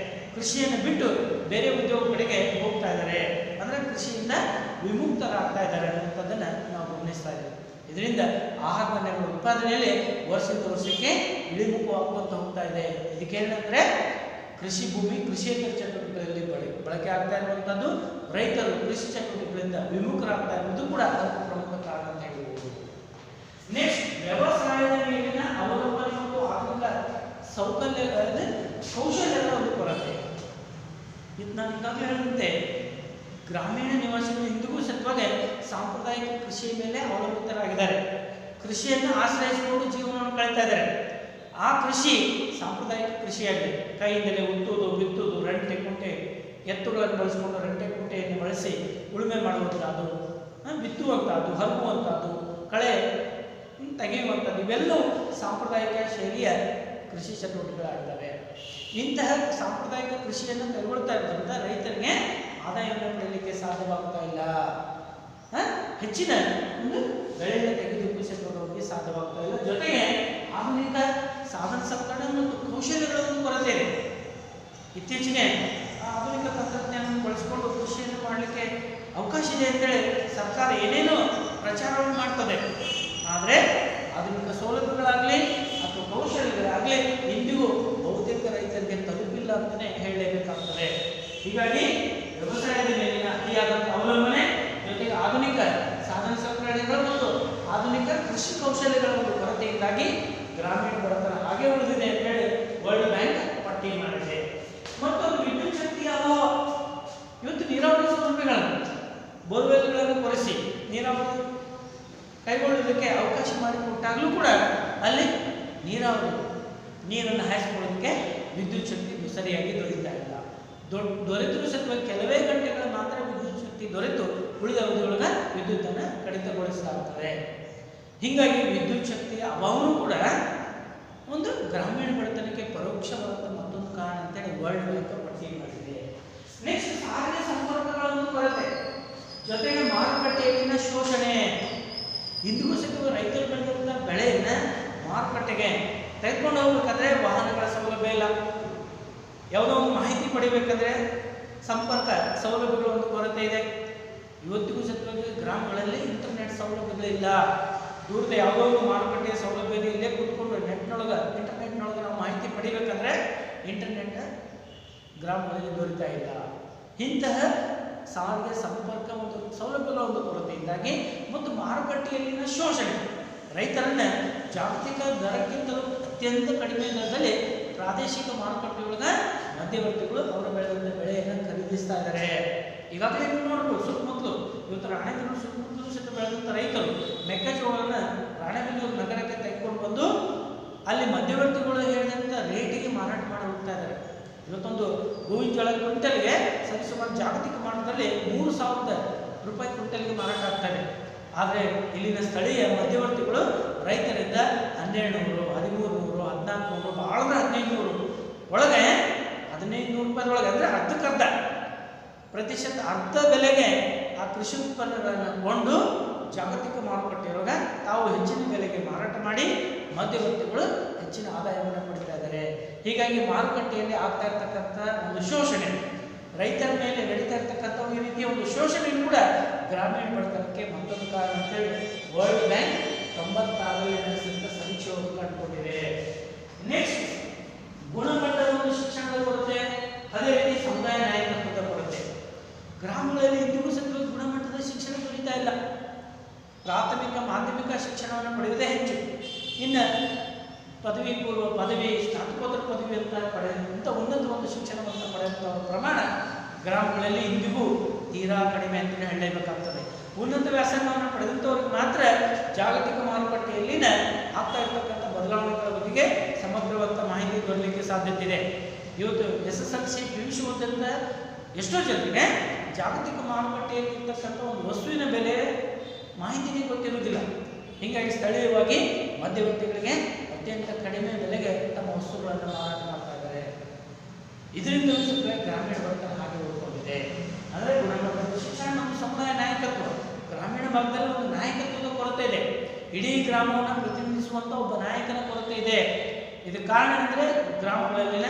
ಕೃಷಿಯನ್ನು ಬಿಟ್ಟು ಬೇರೆ ಉದ್ಯೋಗಗಳಿಗೆ ಹೋಗ್ತಾ ಇದ್ದಾರೆ, ಅಂದರೆ ಕೃಷಿಯಿಂದ ವಿಮುಕ್ತರಾಗ್ತಾ ಇದ್ದಾರೆ ಅನ್ನುವಂಥದ್ದನ್ನು ನಾವು ಗಮನಿಸ್ತಾ ಇದ್ದೇವೆ. ಇದರಿಂದ ಆಹಾರ ಧಾನ್ಯಗಳ ಉತ್ಪಾದನೆಯಲ್ಲಿ ವರ್ಷದಿಂದ ವರ್ಷಕ್ಕೆ ಇಳಿಮುಖವಾಗುವಂತ ಹೋಗ್ತಾ ಇದೆ. ಇದಕ್ಕೇನಂದರೆ ಕೃಷಿ ಭೂಮಿ ಕೃಷಿಯೇತರ ಚಟುವಟಿಕೆಗಳಲ್ಲಿ ಬಳಕೆ ಆಗ್ತಾ ಇರುವಂಥದ್ದು, ರೈತರು ಕೃಷಿ ಚಟುವಟಿಕೆಗಳಿಂದ ವಿಮುಖರಾಗ್ತಾ ಇರುವುದು ಕೂಡ ಅದಕ್ಕೆ ಪ್ರಮುಖ ಕಾರಣ ಅಂತ ಹೇಳ್ಬೋದು. ನೆಕ್ಸ್ಟ್, ವ್ಯವಸಾಯದ ಮೇಲಿನ ಅವಲಂಬನೆ ಮತ್ತು ಆಧುನಿಕ ಕೌಶಲ್ಯದ ಒಂದು ಕೊರತೆ. ಇದು ನಾನು ಈಗಾಗಲೇ ಹೇಳಿದಂತೆ ಗ್ರಾಮೀಣ ನಿವಾಸಿಗಳು ಇಂದಿಗೂ ಸತ್ವಾಗಿ ಸಾಂಪ್ರದಾಯಿಕ ಕೃಷಿಯ ಮೇಲೆ ಅವಲಂಬಿತರಾಗಿದ್ದಾರೆ. ಕೃಷಿಯನ್ನು ಆಶ್ರಯಿಸಿಕೊಂಡು ಜೀವನವನ್ನು ಕಳೀತಾ ಇದ್ದಾರೆ. ಆ ಕೃಷಿ ಸಾಂಪ್ರದಾಯಿಕ ಕೃಷಿಯಾಗಿದೆ. ಕೈಯಿಂದಲೇ ಉತ್ತುವುದು, ಬಿತ್ತುವುದು, ರಂಟೆ ಕುಂಟೆ ಎತ್ತುಗಳನ್ನು ಬಳಸಿಕೊಂಡು ರಂಟೆ ಕುಂಟೆಯನ್ನು ಬಳಸಿ ಉಳುಮೆ ಮಾಡುವಂಥದ್ದು, ಬಿತ್ತುವಂಥದ್ದು, ಹರಗುವಂಥದ್ದು, ಕಳೆ ತೆಗೆಯುವಂಥದ್ದು ಇವೆಲ್ಲವೂ ಸಾಂಪ್ರದಾಯಿಕ ಶೈಲಿಯ ಕೃಷಿ ಚಟುವಟಿಕೆಗಳಾಗಿದ್ದಾವೆ. ಇಂತಹ ಸಾಂಪ್ರದಾಯಿಕ ಕೃಷಿಯನ್ನು ಕೈಗೊಳ್ತಾ ಇರೋದ್ರಿಂದ ರೈತರಿಗೆ ಹೆಚ್ಚಿನ ಒಂದು ಬೆಳೆಯನ್ನು ತೆಗೆದುಕೊಳ್ಳುವುದಕ್ಕೆ ಸಾಧ್ಯವಾಗ್ತಾ ಇಲ್ಲ. ಜೊತೆಗೆ ಆಧುನಿಕ ಸಾಧನ ಸಂಪನ್ಮೂಲ ಮತ್ತು ಕೌಶಲ್ಯಗಳನ್ನು ಕೊರತೆ ಇದೆ. ಇತ್ತೀಚೆಗೆ ಆಧುನಿಕ ತಂತ್ರಜ್ಞಾನವನ್ನು ಬಳಸಿಕೊಂಡು ಕೃಷಿಯನ್ನು ಮಾಡಲಿಕ್ಕೆ ಅವಕಾಶ ಇದೆ ಅಂತೇಳಿ ಸರ್ಕಾರ ಏನೇನೋ ಪ್ರಚಾರವನ್ನು ಮಾಡ್ತದೆ. ಆದರೆ ಆಧುನಿಕ ಸೌಲಭ್ಯಗಳಾಗಲಿ ಅಥವಾ ಕೌಶಲ್ಯಗಳಾಗಲಿ ಇಂದಿಗೂ ಬಹುತೇಕ ರೈತರಿಗೆ ತಲುಪಿಲ್ಲ ಅಂತಲೇ ಹೇಳಲೇಬೇಕಾಗ್ತದೆ. ಹೀಗಾಗಿ ವ್ಯವಸಾಯದ ಮೇಲಿನ ಅತಿಯಾದಂಥ ಅವಲಂಬನೆ ಜೊತೆಗೆ ಆಧುನಿಕ ಸಾಧನ ಸಂಪನ್ಮೂಲಗಳು ಮತ್ತು ಆಧುನಿಕ ಕೃಷಿ ಕೌಶಲ್ಯಗಳ ಒಂದು ಕೊರತೆಯಿಂದಾಗಿ ಗ್ರಾಮೀಣ ಬಡತನ ಹಾಗೆ ಉಳಿದಿದೆ ಅಂತ ಹೇಳಿ ವರ್ಲ್ಡ್ ಬ್ಯಾಂಕ್ ಪಟ್ಟಿ ಮಾಡಿದೆ. ಮತ್ತೊಂದು ವಿದ್ಯುತ್ ಶಕ್ತಿಯ ಅಭಾವ. ಇವತ್ತು ನೀರಾವರಿ ಸೌಲಭ್ಯಗಳನ್ನು ಬೋರ್ವೆಲ್ಗಳನ್ನು ಕೊರೆಸಿ ನೀರಾವರಿ ಕೈಗೊಳ್ಳುವುದಕ್ಕೆ ಅವಕಾಶ ಮಾಡಿಕೊಟ್ಟಾಗಲೂ ಕೂಡ ಅಲ್ಲಿ ನೀರನ್ನು ಹಾಯಿಸಿಕೊಳ್ಳೋದಕ್ಕೆ ವಿದ್ಯುತ್ ಶಕ್ತಿ ಸರಿಯಾಗಿ ದೊರೀತಾ ಇಲ್ಲ. ದೊರೆತರೂ ಸತ್ವ ಕೆಲವೇ ಗಂಟೆಗಳ ಮಾತ್ರ ವಿದ್ಯುತ್ ಶಕ್ತಿ ದೊರೆತು ಉಳಿದ ಅವಧಿಯೊಳಗೆ ವಿದ್ಯುತ್ತನ್ನು ಕಡಿತಗೊಳಿಸಲಾಗುತ್ತದೆ. ಹೀಗಾಗಿ ವಿದ್ಯುತ್ ಶಕ್ತಿಯ ಅಭಾವನೂ ಕೂಡ ಒಂದು ಗ್ರಾಮೀಣ ಬಡತನಕ್ಕೆ ಪರೋಕ್ಷವಾದ ಮತ್ತೊಂದು ಕಾರಣ ಅಂತೇಳಿ ವರ್ಲ್ಡ್ ಬ್ಯಾಂಕ್ ಪಟ್ಟಿ ಮಾಡಿದೆ. ನೆಕ್ಸ್ಟ್ ಸಾರಿಗೆ ಸಂಪರ್ಕಗಳ ಒಂದು ಕೊರತೆ ಜೊತೆಗೆ ಮಾರುಕಟ್ಟೆಯಲ್ಲಿನ ಶೋಷಣೆ. ಇಂದಿಗೂ ಸಹ ರೈತರು ಬೆಳೆದಂಥ ಬೆಳೆಯನ್ನು ಮಾರುಕಟ್ಟೆಗೆ ತೆಗೆದುಕೊಂಡು ಹೋಗ್ಬೇಕಾದ್ರೆ ವಾಹನಗಳ ಸೌಲಭ್ಯ ಇಲ್ಲ. ಯಾವುದೋ ಒಂದು ಮಾಹಿತಿ ಪಡಿಬೇಕಂದ್ರೆ ಸಂಪರ್ಕ ಸೌಲಭ್ಯಗಳ ಒಂದು ಕೊರತೆ ಇದೆ. ಇವತ್ತಿಗೂ ಸತ್ವಾಗಿ ಗ್ರಾಮಗಳಲ್ಲಿ ಇಂಟರ್ನೆಟ್ ಸೌಲಭ್ಯಗಳಿಲ್ಲ. ದೂರದ ಯಾವುದೋ ಒಂದು ಮಾರುಕಟ್ಟೆಯ ಸೌಲಭ್ಯ ಇಲ್ಲೇ ಕೂತ್ಕೊಂಡು ಇಂಟರ್ನೆಟ್ನೊಳಗೆ ನಾವು ಮಾಹಿತಿ ಪಡಿಬೇಕಂದ್ರೆ ಇಂಟರ್ನೆಟ್ ಗ್ರಾಮಗಳಲ್ಲಿ ದೊರೀತಾ ಇಲ್ಲ. ಇಂತಹ ಸಾರಿಗೆ ಸಂಪರ್ಕ ಮತ್ತು ಸೌಲಭ್ಯಗಳ ಒಂದು ಕೊರತೆಯಿಂದಾಗಿ ಮತ್ತು ಮಾರುಕಟ್ಟೆಯಲ್ಲಿನ ಶೋಷಣೆ ರೈತರನ್ನ ಜಾಗತಿಕ ದರಕ್ಕಿಂತಲೂ ಅತ್ಯಂತ ಕಡಿಮೆ ದರದಲ್ಲಿ ಪ್ರಾದೇಶಿಕ ಮಾರುಕಟ್ಟೆಯೊಳಗ ಮಧ್ಯವರ್ತಿಗಳು ಅವರು ಬೆಳೆದಂಥ ಬೆಳೆಯನ್ನು ಖರೀದಿಸ್ತಾ ಇದ್ದಾರೆ. ಈಗಾಗಲೇ ನೀವು ನೋಡ್ಬೋದು ಸುತ್ತಮುತ್ತಲು ಇವತ್ತು ರಾಣೆಬೆನ್ನೂರು ಸುತ್ತಮುತ್ತಲು ಸಹಿತ ಬೆಳೆದಂಥ ರೈತರು ಮೆಕ್ಕೆಜೋಳವನ್ನು ರಾಣೆಬೆನ್ನೂರು ನಗರಕ್ಕೆ ತೆಗೆದುಕೊಂಡು ಬಂದು ಅಲ್ಲಿ ಮಧ್ಯವರ್ತಿಗಳು ಹೇಳಿದಂಥ ರೇಟಿಗೆ ಮಾರಾಟ ಮಾಡಿ ಹೋಗ್ತಾ ಇದ್ದಾರೆ. ಇವತ್ತೊಂದು ಗೋವಿನ ಜೋಳ ಕ್ವಿಂಟಲ್ಗೆ ಸರಿಸುಮಾರು ಜಾಗತಿಕ ಮಟ್ಟದಲ್ಲಿ 3,000 ರೂಪಾಯಿ ಕ್ವಿಂಟಲ್ಗೆ ಮಾರಾಟ ಆಗ್ತವೆ. ಆದರೆ ಇಲ್ಲಿನ ಸ್ಥಳೀಯ ಮಧ್ಯವರ್ತಿಗಳು ರೈತರಿಂದ 1,200, 1,300, 1,400, ಭಾಳಂದ್ರೆ 1,500 ಒಳಗೆ 1,500 ರೂಪಾಯಿದೊಳಗೆ ಅಂದರೆ ಅರ್ಧಕ್ಕರ್ಧ ಪ್ರತಿಶತ ಅರ್ಧ ಬೆಲೆಗೆ ಆ ಕೃಷಿ ಉತ್ಪನ್ನಗಳನ್ನು ಕೊಂಡು ಜಾಗತಿಕ ಮಾರುಕಟ್ಟೆಯೊಳಗೆ ತಾವು ಹೆಚ್ಚಿನ ಬೆಲೆಗೆ ಮಾರಾಟ ಮಾಡಿ ಮಧ್ಯವರ್ತಿಗಳು ಹೆಚ್ಚಿನ ಆದಾಯವನ್ನು ಪಡಿತಾ ಇದ್ದಾರೆ. ಹೀಗಾಗಿ ಮಾರುಕಟ್ಟೆಯಲ್ಲಿ ಆಗ್ತಾ ಇರ್ತಕ್ಕಂಥ ಒಂದು ಶೋಷಣೆ, ರೈತರ ಮೇಲೆ ನಡೀತಾ ಇರ್ತಕ್ಕಂಥ ಈ ರೀತಿಯ ಒಂದು ಶೋಷಣೆ ಕೂಡ ಗ್ರಾಮೀಣ ಬಡತನಕ್ಕೆ ಮತ್ತೊಂದು ಕಾರಣ ಅಂತೇಳಿ ವರ್ಲ್ಡ್ ಬ್ಯಾಂಕ್ 96ರಲ್ಲಿ ನಡೆಸಿದ ಸಮೀಕ್ಷೆಯನ್ನು ಕಂಡುಕೊಂಡಿದೆ. ನೆಕ್ಸ್ಟ್ ಗುಣಮಟ್ಟದ ಒಂದು ಶಿಕ್ಷಣದ ಕೊರತೆ, ಅದೇ ರೀತಿ ಸಮುದಾಯ ನಾಯಕತ್ವದ ಕೊರತೆ. ಗ್ರಾಮಗಳಲ್ಲಿ ಇಂದಿಗೂ ಸಹ ಗುಣಮಟ್ಟದ ಶಿಕ್ಷಣ ದೊರೀತಾ ಇಲ್ಲ. ಪ್ರಾಥಮಿಕ ಮಾಧ್ಯಮಿಕ ಶಿಕ್ಷಣವನ್ನು ಪಡೆಯುವುದೇ ಹೆಚ್ಚು. ಇನ್ನು ಪದವಿ ಪೂರ್ವ ಪದವಿ ಸ್ನಾತಕೋತ್ತರ ಪದವಿ ಅಂತ ಪಡೆಯುವಂಥ ಉನ್ನತ ಒಂದು ಶಿಕ್ಷಣವನ್ನು ಪಡೆಯುವಂಥ ಪ್ರಮಾಣ ಗ್ರಾಮಗಳಲ್ಲಿ ಇಂದಿಗೂ ತೀರಾ ಕಡಿಮೆ ಅಂತಲೇ ಹೇಳಲೇಬೇಕಾಗ್ತದೆ. ಉನ್ನತ ವ್ಯಾಸಂಗವನ್ನು ಪಡೆದಂಥವ್ರಿಗೆ ಮಾತ್ರ ಜಾಗತಿಕ ಮಾರುಕಟ್ಟೆಯಲ್ಲಿನ ಆಗ್ತಾ ಇರ್ತಕ್ಕಂಥ ಬದಲಾವಣೆಗಳ ಬಗೆಗೆ ಸಮಗ್ರವಾದ ಮಾಹಿತಿ ದೊರಕಲಿಕ್ಕೆ ಸಾಧ್ಯತೆ ಇದೆ. ಇವತ್ತು SSLC PUC ಓದಿದಂಥ ಎಷ್ಟೋ ಜನರಿಗೆ ಜಾಗತಿಕ ಮಾರುಕಟ್ಟೆಯಲ್ಲಿ ಇರ್ತಕ್ಕಂಥ ಒಂದು ವಸ್ತುವಿನ ಬೆಲೆ ಮಾಹಿತಿನೇ ಗೊತ್ತಿರುವುದಿಲ್ಲ. ಹೀಗಾಗಿ ಸ್ಥಳೀಯವಾಗಿ ಮಧ್ಯವರ್ತಿಗಳಿಗೆ ಅತ್ಯಂತ ಕಡಿಮೆ ಬೆಲೆಗೆ ತಮ್ಮ ವಸ್ತುಗಳನ್ನು ಮಾರಾಟ ಮಾಡ್ತಾ ಇದ್ದಾರೆ. ಇದರಿಂದ ಗ್ರಾಮೀಣ ಬಡತನ ಹಾಗೆ ಉಳ್ಕೊಂಡಿದೆ. ಅಂದರೆ ಗುಣಮಟ್ಟದ ಶಿಕ್ಷಣ ಮತ್ತು ಸಮುದಾಯ ನಾಯಕತ್ವ. ಗ್ರಾಮೀಣ ಭಾಗದಲ್ಲಿ ಒಂದು ನಾಯಕತ್ವದ ಕೊರತೆ ಇದೆ. ಇಡೀ ಗ್ರಾಮವನ್ನು ಪ್ರತಿನಿಧಿಸುವಂಥ ಒಬ್ಬ ನಾಯಕನ ಕೊರತೆ ಇದೆ. ಇದಕ್ಕೆ ಕಾರಣ ಅಂದರೆ ಗ್ರಾಮಗಳಲ್ಲಿನ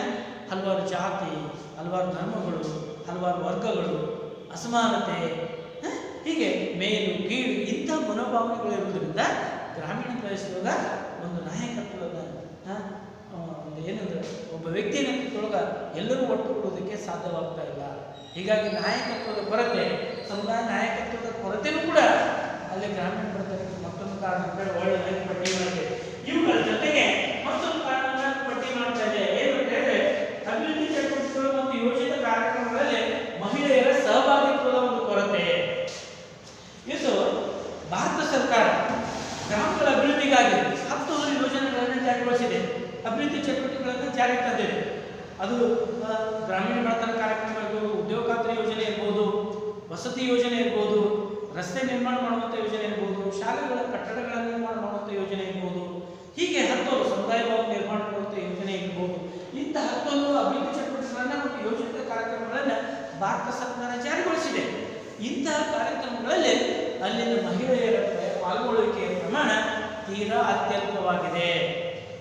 ಹಲವಾರು ಜಾತಿ, ಹಲವಾರು ಧರ್ಮಗಳು, ಹಲವಾರು ವರ್ಗಗಳು, ಅಸಮಾನತೆ, ಹೀಗೆ ಮೇಲು ಕೀಳು ಇಂಥ ಮನೋಭಾವನೆಗಳು ಇರುವುದರಿಂದ ಗ್ರಾಮೀಣ ಪ್ರದೇಶದೊಳಗ ಒಂದು ನಾಯಕತ್ವದ ಒಂದು ಏನಂದ್ರೆ ಒಬ್ಬ ವ್ಯಕ್ತಿ ನೇತೃತ್ವದೊಳಗ ಎಲ್ಲರೂ ಒಟ್ಟುಗೂಡುವುದಕ್ಕೆ ಸಾಧ್ಯವಾಗ್ತಾ ಇಲ್ಲ. ಹೀಗಾಗಿ ನಾಯಕತ್ವದ ಕೊರತೆ, ಸಮುದಾಯ ನಾಯಕತ್ವದ ಕೊರತೆಯೂ ಕೂಡ ಅಲ್ಲಿ ಗ್ರಾಮೀಣ ಬಡತನಕ್ಕೆ ಮತ್ತೊಂದು ಕಾರಣ ಅಂತ ಒಳ್ಳೆ ಪಟ್ಟಿ ಮಾಡಿದೆ. ಇವುಗಳ ಜೊತೆಗೆ ಮತ್ತೊಂದು ಕಾರಣಗಳನ್ನು ಪಟ್ಟಿ ಮಾಡ್ತಾ ಇದೆ. ಏನು ಅಂತ ಹೇಳಿದ್ರೆ ಅಭಿವೃದ್ಧಿ ಚಟುವಟಿಕೆಗಳು ಮತ್ತು ಯೋಜಿತ ಕಾರ್ಯಕ್ರಮಗಳಲ್ಲಿ ಮಹಿಳೆಯರ ಸಹಭಾಗಿತ್ವದ ಒಂದು ಕೊರತೆ. ಇದು ಭಾರತ ಸರ್ಕಾರ ಗ್ರಾಮಗಳ ಅಭಿವೃದ್ಧಿಗಾಗಿ 10 ಯೋಜನೆಗಳನ್ನು ಜಾರಿಗೊಳಿಸಿದೆ. ಅಭಿವೃದ್ಧಿ ಚಟುವಟಿಕೆಗಳನ್ನು ಜಾರಿಗೆ ತಂದಿದೆ. ಅದು ಗ್ರಾಮೀಣ ಬಡತನ ಕಾರ್ಯಕ್ರಮ ಇರ್ಬೋದು, ಉದ್ಯೋಗ ಖಾತ್ರಿ ಯೋಜನೆ ಇರ್ಬೋದು, ವಸತಿ ಯೋಜನೆ ಇರ್ಬೋದು, ರಸ್ತೆ ನಿರ್ಮಾಣ ಮಾಡುವಂಥ ಯೋಜನೆ ಇರ್ಬೋದು, ಶಾಲೆಗಳ ಕಟ್ಟಡಗಳ ನಿರ್ಮಾಣ ಮಾಡುವಂಥ ಯೋಜನೆ ಇರ್ಬೋದು, ಹೀಗೆ 10 ಸಮುದಾಯ ಭವನ ನಿರ್ಮಾಣ ಮಾಡುವಂಥ ಯೋಜನೆ ಇರ್ಬೋದು. ಇಂಥ 10 ಅಭಿವೃದ್ಧಿ ಚಟುವಟಿಕೆಗಳನ್ನು ಮತ್ತು ಯೋಜಿತ ಕಾರ್ಯಕ್ರಮಗಳನ್ನು ಭಾರತ ಸರ್ಕಾರ ಜಾರಿಗೊಳಿಸಿದೆ. ಇಂತಹ ಕಾರ್ಯಕ್ರಮಗಳಲ್ಲಿ ಅಲ್ಲಿನ ಮಹಿಳೆಯರ ಪಾಲ್ಗೊಳ್ಳುವಿಕೆಯ ಪ್ರಮಾಣ ತೀರಾ ಅತ್ಯಲ್ಪವಾಗಿದೆ.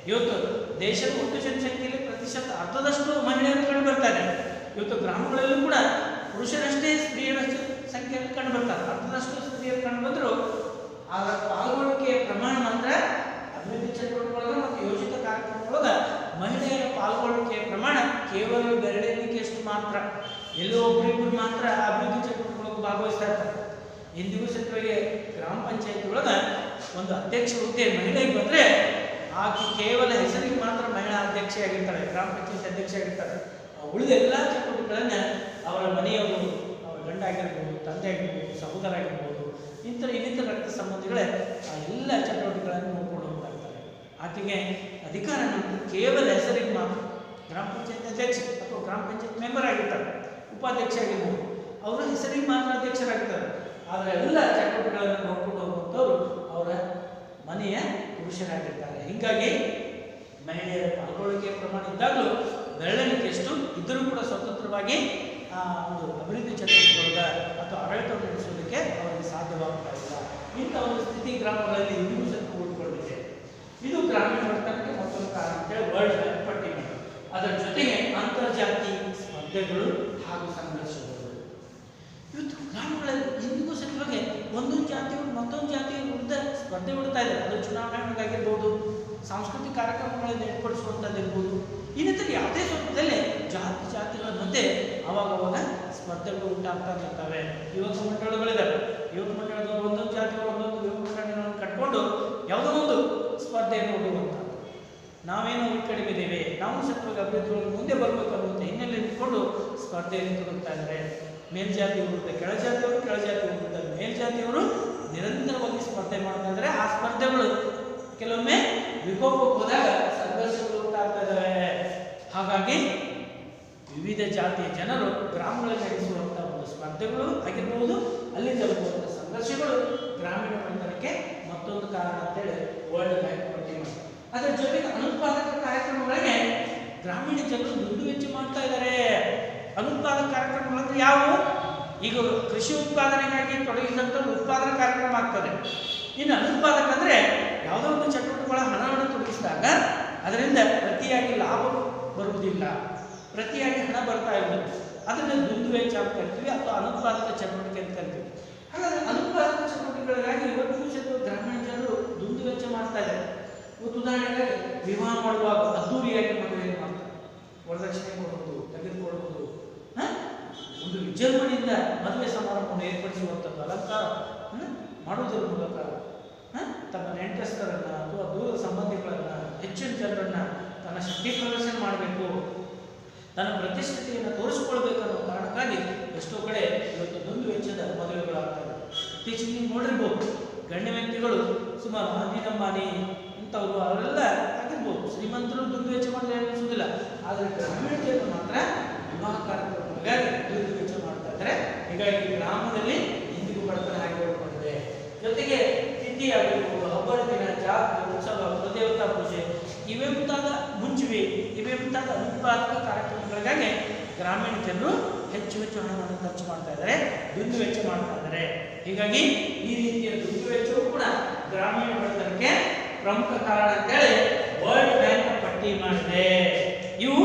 ಇವತ್ತು ದೇಶದ ಒಟ್ಟು ಜನಸಂಖ್ಯೆಯಲ್ಲಿ ಪ್ರತಿಶತ ಅರ್ಧದಷ್ಟು ಮಹಿಳೆಯರು ಕಂಡು ಬರ್ತಾರೆ. ಇವತ್ತು ಗ್ರಾಮಗಳಲ್ಲೂ ಕೂಡ ಪುರುಷರಷ್ಟೇ ಸ್ತ್ರೀಯರ ಸಂಖ್ಯೆಯಲ್ಲಿ ಕಂಡು ಬರ್ತಾರೆ. ಅರ್ಧದಷ್ಟು ಸ್ತ್ರೀಯರು ಕಂಡು ಬಂದರೂ ಅದರ ಪಾಲ್ಗೊಳ್ಳುವಿಕೆಯ ಪ್ರಮಾಣ ಮಾತ್ರ ಅಭಿವೃದ್ಧಿ ಚಟುವಟಿಕೆಗಳೊಳಗೆ ಮತ್ತು ಯೋಜಿತ ಕಾರ್ಯಕ್ರಮಗಳೊಳಗೆ ಮಹಿಳೆಯರ ಪಾಲ್ಗೊಳ್ಳುವಿಕೆಯ ಪ್ರಮಾಣ ಕೇವಲ ಬೆರಳೆಣಿಕೆಯಷ್ಟು ಮಾತ್ರ. ಎಲ್ಲೋ ಒಬ್ಬರಿಬ್ಬರು ಮಾತ್ರ ಅಭಿವೃದ್ಧಿ ಚಟುವಟಿಕೆಗಳೊಳಗೆ ಭಾಗವಹಿಸ್ತಾ ಇರ್ತಾರೆ. ಇಂದಿಗೂ ಸತ್ವಗೆ ಗ್ರಾಮ ಪಂಚಾಯತಿ ಒಳಗೆ ಒಂದು ಅಧ್ಯಕ್ಷ ಹುದ್ದೆ ಮಹಿಳೆಗೆ ಬಂದರೆ ಆಕೆ ಕೇವಲ ಹೆಸರಿಗೆ ಮಾತ್ರ ಮಹಿಳಾ ಅಧ್ಯಕ್ಷೆಯಾಗಿರ್ತಾಳೆ, ಗ್ರಾಮ ಪಂಚಾಯತಿ ಅಧ್ಯಕ್ಷೆಯಾಗಿರ್ತಾರೆ. ಉಳಿದ ಎಲ್ಲ ಚಟುವಟಿಕೆಗಳನ್ನು ಅವರ ಮನೆಯವರು, ಅವರ ಗಂಡ ಆಗಿರ್ಬೋದು, ತಂದೆ ಆಗಿರ್ಬೋದು, ಸಹೋದರ ಆಗಿರ್ಬೋದು, ಇನ್ನಿತರ ರಕ್ತ ಸಂಬಂಧಿಗಳೇ ಆ ಎಲ್ಲ ಚಟುವಟಿಕೆಗಳನ್ನು ನೋಡ್ಕೊಂಡು ಹೋಗ್ತಾ ಇರ್ತಾರೆ. ಆಕೆಗೆ ಅಧಿಕಾರ ಕೇವಲ ಹೆಸರಿಗೆ ಮಾತ್ರ ಗ್ರಾಮ ಪಂಚಾಯತ್ ಅಧ್ಯಕ್ಷ ಅಥವಾ ಗ್ರಾಮ ಪಂಚಾಯತ್ ಮೆಂಬರ್ ಆಗಿರ್ತಾರೆ, ಉಪಾಧ್ಯಕ್ಷ ಆಗಿರ್ಬೋದು, ಅವರು ಹೆಸರಿಗೆ ಮಾತ್ರ ಅಧ್ಯಕ್ಷರಾಗಿರ್ತಾರೆ. ಆದರೆ ಎಲ್ಲ ಚಟುವಟಿಕೆಗಳನ್ನು ನೋಡ್ಕೊಂಡು ಹೋಗುವಂಥವ್ರು ಅವರ ಮನೆಯ ಪುರುಷರಾಗಿರ್ತಾರೆ. ಹೀಗಾಗಿ ಮಹಿಳೆಯರ ಪಾಲ್ಗೊಳ್ಳುವಿಕೆಯ ಪ್ರಮಾಣ ಇದ್ದಾಗಲೂ ಬೆರಳೆಣಿಕೆಯಷ್ಟು ಇದ್ದರೂ ಕೂಡ ಸ್ವತಂತ್ರವಾಗಿ ಒಂದು ಅಭಿವೃದ್ಧಿ ಚಟುವಟಿಕೆಗಳ ಅಥವಾ ಆಡಳಿತವನ್ನು ನಡೆಸೋದಕ್ಕೆ ಅವರಿಗೆ ಸಾಧ್ಯವಾಗ್ತಾ ಇಲ್ಲ. ಇಂಥ ಒಂದು ಸ್ಥಿತಿ ಗ್ರಾಮಗಳಲ್ಲಿ ಇನ್ನೂ ಸ್ವಲ್ಪ ಉಳ್ಕೊಂಡಿದೆ. ಇದು ಗ್ರಾಮೀಣ ಬಡತನಕ್ಕೆ ಮತ್ತೊಂದು ಕಾರಣ ಅಂತೇಳಿ ವರ್ಲ್ಡ್ ಬ್ಯಾಂಕ್ ಪಟ್ಟಿ ಮಾಡಿದೆ. ಅದರ ಜೊತೆಗೆ ಅಂತರ್ಜಾತಿ ಸ್ಪರ್ಧೆಗಳು ಹಾಗೂ ಸಂಘರ್ಷಗಳು. ಇವತ್ತು ಗ್ರಾಮಗಳಲ್ಲಿ ಇಂದಿಗೂ ಸತ್ವಾಗಿ ಒಂದೊಂದು ಜಾತಿಯವರು ಮತ್ತೊಂದು ಜಾತಿಯ ವಿರುದ್ಧ ಸ್ಪರ್ಧೆ ಬಿಡ್ತಾ ಇದ್ದಾರೆ. ಅದು ಚುನಾವಣೆಗಳಿಗಾಗಿರ್ಬೋದು, ಸಾಂಸ್ಕೃತಿಕ ಕಾರ್ಯಕ್ರಮಗಳನ್ನು ಏರ್ಪಡಿಸುವಂಥದ್ದಿರ್ಬೋದು, ಇನ್ನಿತರ ಯಾವುದೇ ಸ್ವರೂಪದಲ್ಲಿ ಜಾತಿಗಳ ಮಧ್ಯೆ ಅವಾಗವಾಗ ಸ್ಪರ್ಧೆಗಳು ಉಂಟಾಗ್ತಾ ಇರ್ತವೆ. ಯುವಕ ಮಂಡಳಗಳಿದ್ದಾವೆ. ಯುವಕ ಮಂಡಳದವರು ಒಂದೊಂದು ಜಾತಿಯವರು ಒಂದೊಂದು ಯುವಕ ಮಂಡಳಗಳನ್ನು ಕಟ್ಕೊಂಡು ಯಾವುದೋ ಒಂದು ಸ್ಪರ್ಧೆಯನ್ನು ಹೊಡೆಯುವಂಥ, ನಾವೇನು ಕಡಿಮೆ ಇದ್ದೇವೆ, ನಾವು ಸತ್ವಾಗಿ ಅಭಿವೃದ್ಧಿಯೊಳಗೆ ಮುಂದೆ ಬರಬೇಕು ಅನ್ನುವಂಥ ಹಿನ್ನೆಲೆ ಇಟ್ಕೊಂಡು ಸ್ಪರ್ಧೆಯನ್ನು ತೊಡಗ್ತಾ ಇದ್ದಾರೆ. ಮೇಲ್ಜಾತಿ ವಿರುದ್ಧ ಕೆಳಜಾತಿಯವರು, ಕೆಳಜಾತಿ ವಿರುದ್ಧ ಮೇಲ್ಜಾತಿಯವರು ನಿರಂತರವಾಗಿ ಸ್ಪರ್ಧೆ ಮಾಡ್ತಾ ಇದ್ದಾರೆ. ಆ ಸ್ಪರ್ಧೆಗಳು ಕೆಲವೊಮ್ಮೆ ವಿಕೋಪಕ್ಕೆ ಹೋದಾಗ ಸಂಘರ್ಷಗಳು ಉಂಟಾಗ್ತಾ ಇದ್ದಾವೆ. ಹಾಗಾಗಿ ವಿವಿಧ ಜಾತಿಯ ಜನರು ಗ್ರಾಮಗಳಲ್ಲಿ ನಡೆಸುವಂಥ ಒಂದು ಸ್ಪರ್ಧೆಗಳು ಆಗಿರ್ಬೋದು, ಅಲ್ಲಿ ಜರುಗುವಂಥ ಸಂಘರ್ಷಗಳು ಗ್ರಾಮೀಣ ಬಡತನಕ್ಕೆ ಮತ್ತೊಂದು ಕಾರಣ ಅಂತೇಳಿ ವರ್ಲ್ಡ್ ಬ್ಯಾಂಕ್ ಪಟ್ಟಿ ಮಾಡಿದೆ. ಅದರ ಜೊತೆಗೆ ಅನುತ್ಪಾದಕ ಕಾರ್ಯಕ್ರಮಗಳಿಗೆ ಗ್ರಾಮೀಣ ಜನರು ದುಡ್ಡು ವೆಚ್ಚ ಮಾಡ್ತಾ ಇದ್ದಾರೆ. ಅನುತ್ಪಾದಕ ಕಾರ್ಯಕ್ರಮಗಳಂದ್ರೆ ಯಾವುವು? ಈಗ ಕೃಷಿ ಉತ್ಪಾದನೆಗಾಗಿ ತೊಡಗಿದಂಥ ಉತ್ಪಾದನಾ ಕಾರ್ಯಕ್ರಮ ಆಗ್ತದೆ. ಇನ್ನು ಅನುತ್ಪಾದಕ ಅಂದರೆ ಯಾವುದೋ ಒಂದು ಚಟುವಟಿಕೆಗಳ ಹಣವನ್ನು ತೊಡಗಿಸಿದಾಗ ಅದರಿಂದ ಪ್ರತಿಯಾಗಿ ಲಾಭ ಬರುವುದಿಲ್ಲ, ಪ್ರತಿಯಾಗಿ ಹಣ ಬರ್ತಾ ಇಲ್ಲ, ಅದನ್ನು ದುಂದು ವೆಚ್ಚ ಅಂತ ಕರಿತೀವಿ ಅಥವಾ ಅನುತ್ಪಾದಕ ಚಟುವಟಿಕೆ ಅಂತ ಕರಿತೀವಿ. ಹಾಗಾದರೆ ಅನುತ್ಪಾದಕ ಚಟುವಟಿಕೆಗಳಿಗಾಗಿ ಇವತ್ತು ಗ್ರಾಮೀಣ ಜನರು ದುಂದು ವೆಚ್ಚ ಮಾಡ್ತಾ ಇದ್ದಾರೆ. ಇವತ್ತು ಉದಾಹರಣೆಗೆ ವಿವಾಹ ಮಾಡುವಾಗ ಅದ್ದೂರಿಯಾಗಿ ಮದುವೆಯನ್ನು ಮಾಡ್ತಾರೆ, ವರದಕ್ಷಿಣೆ ಕೊಡುವುದು, ತೆಗೆದುಕೊಳ್ಳುವುದು, ಒಂದು ವಿಜೃಂಭಣೆಯಿಂದ ಮದುವೆ ಸಮಾರಂಭವನ್ನು ಏರ್ಪಡಿಸುವಂಥದ್ದು, ಅಲಂಕಾರ ಮಾಡುವುದರ ಮೂಲಕ ತಮ್ಮ ನೆಂಟಸ್ಥರನ್ನು ಅಥವಾ ದೂರದ ಸಂಬಂಧಿಗಳನ್ನು, ಹೆಚ್ಚಿನ ಜನರನ್ನು ತನ್ನ ಶಕ್ತಿ ಪ್ರದರ್ಶನ ಮಾಡಬೇಕು, ತನ್ನ ಪ್ರತಿಷ್ಠತೆಯನ್ನು ತೋರಿಸಿಕೊಳ್ಬೇಕು ಅನ್ನೋ ಕಾರಣಕ್ಕಾಗಿ ಎಷ್ಟೋ ಕಡೆ ಇವತ್ತು ದುಂದು ವೆಚ್ಚದ ಮದುವೆಗಳಾಗ್ತವೆ. ಇತ್ತೀಚೆಗೆ ನೀವು ನೋಡಿರ್ಬೋದು, ಗಣ್ಯ ವ್ಯಕ್ತಿಗಳು ಸುಮಾರು ಅಂಬಾನಿ ಇಂಥವ್ರು ಅವರೆಲ್ಲ ಆಗಿರ್ಬೋದು, ಶ್ರೀಮಂತರು ದುಂದು ವೆಚ್ಚ ಮಾಡಿದ್ರೆ ಅನಿಸೋದಿಲ್ಲ. ಆದರೆ ಗ್ರಾಮೀಣ ಜನರು ಮಾತ್ರ ವಿವಾಹ ಕಾರ್ಯಕ್ರಮಗಳಿಗಾಗಿ ದುಂದು ವೆಚ್ಚ ಮಾಡ್ತಾ ಇದ್ದಾರೆ. ಹೀಗಾಗಿ ಗ್ರಾಮದಲ್ಲಿ ಇಂದಿಗೂ ಬಡತನ ಆಗಿ ಹೊರಕೊಂಡಿದೆ. ಜೊತೆಗೆ ತಿಥಿ ಆಗಿರ್ಬೋದು, ಹಬ್ಬದ ದಿನ, ಜಾತ್ರೆ, ಉತ್ಸವ, ಕುಲದೇವತಾ ಪೂಜೆ, ಇವೇ ಮುಂತಾದ ಮುಂಚುವೆ, ಇವೇ ಮುಂತಾದ ಅನುತ್ಪಾದಕ ಕಾರ್ಯಕ್ರಮಗಳಿಗಾಗಿ ಗ್ರಾಮೀಣ ಜನರು ಹೆಚ್ಚು ಹಣವನ್ನು ಖರ್ಚು ಮಾಡ್ತಾ ಇದ್ದಾರೆ, ದುಂದು ವೆಚ್ಚ ಮಾಡ್ತಾ ಇದ್ದಾರೆ. ಹೀಗಾಗಿ ಈ ರೀತಿಯ ದುಂದು ವೆಚ್ಚವು ಕೂಡ ಗ್ರಾಮೀಣ ಬಡತನಕ್ಕೆ ಪ್ರಮುಖ ಕಾರಣ ಅಂತೇಳಿ ವರ್ಲ್ಡ್ ಬ್ಯಾಂಕ್ ಪಟ್ಟಿ ಮಾಡಿದೆ. ಇವು